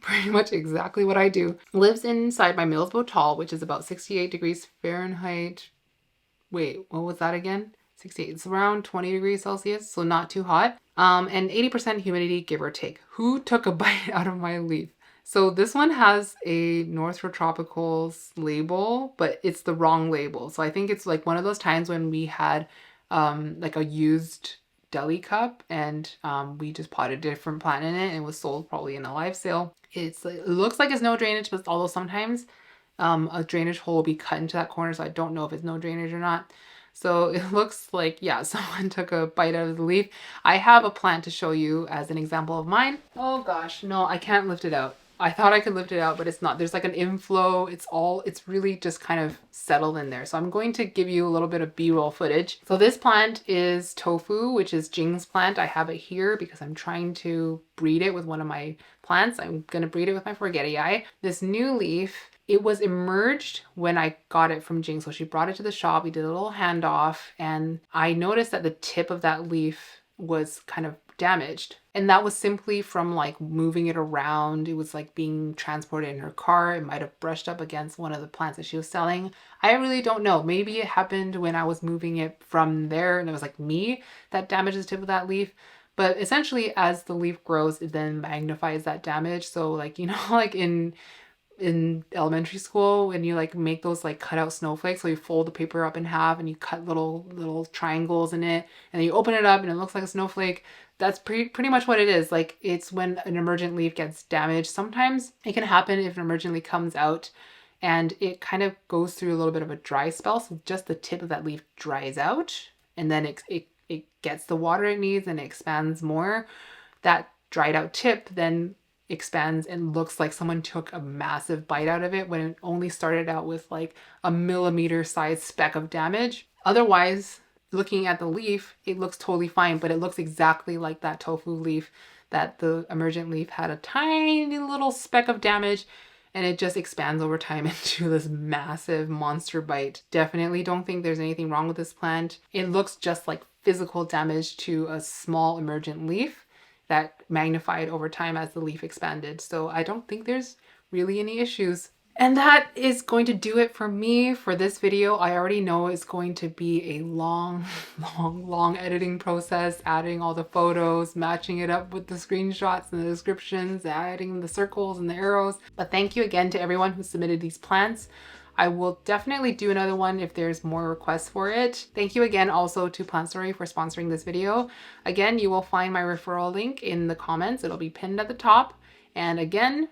pretty much exactly what I do. Lives inside my Millsbo tall, which is about 68 degrees Fahrenheit. Wait, what was that again? 68. It's around 20 degrees Celsius, so not too hot. And 80% humidity, give or take. Who took a bite out of my leaf? So this one has a North for Tropicals label, but it's the wrong label. So I think it's like one of those times when we had like a used deli cup and we just potted a different plant in it and it was sold probably in a live sale. It looks like it's no drainage, but although sometimes a drainage hole will be cut into that corner, so I don't know if it's no drainage or not. So it looks like, yeah, someone took a bite out of the leaf. I have a plant to show you as an example of mine. Oh gosh, no, I can't lift it out. I thought I could lift it out, but it's not. There's like an inflow. It's really just kind of settled in there. So I'm going to give you a little bit of B-roll footage. So this plant is tofu, which is Jing's plant. I have it here because I'm trying to breed it with one of my plants. I'm going to breed it with my Forgetii. This new leaf, it was emerged when I got it from Jing. So she brought it to the shop. We did a little handoff and I noticed that the tip of that leaf was kind of damaged. And that was simply from like moving it around. It was like being transported in her car. It might have brushed up against one of the plants that she was selling. I really don't know. Maybe it happened when I was moving it from there and it was like me that damaged the tip of that leaf. But essentially as the leaf grows, it then magnifies that damage. So like, you know, like in elementary school when you like make those like cut out snowflakes, so you fold the paper up in half and you cut little triangles in it and then you open it up and it looks like a snowflake. That's pretty much what it is. Like it's when an emergent leaf gets damaged. Sometimes it can happen if an emergent leaf comes out and it kind of goes through a little bit of a dry spell, so just the tip of that leaf dries out and then it gets the water it needs and it expands more. That dried out tip then expands and looks like someone took a massive bite out of it when it only started out with like a millimeter sized speck of damage. Otherwise, looking at the leaf, it looks totally fine, but it looks exactly like that tofu leaf, that the emergent leaf had a tiny little speck of damage and it just expands over time into this massive monster bite. Definitely don't think there's anything wrong with this plant. It looks just like physical damage to a small emergent leaf that magnified over time as the leaf expanded. So I don't think there's really any issues. And that is going to do it for me for this video. I already know it's going to be a long editing process, adding all the photos, matching it up with the screenshots and the descriptions, adding the circles and the arrows. But thank you again to everyone who submitted these plants. I will definitely do another one if there's more requests for it. Thank you again also to Plant Story for sponsoring this video. Again, you will find my referral link in the comments. It'll be pinned at the top. And again,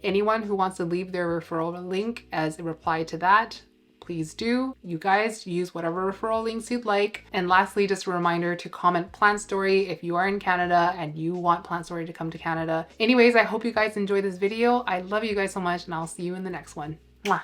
Anyone who wants to leave their referral link as a reply to that, please do. You guys use whatever referral links you'd like. And lastly, just a reminder to comment Plant Story if you are in Canada and you want Plant Story to come to Canada. Anyways, I hope you guys enjoyed this video. I love you guys so much, and I'll see you in the next one. Mwah.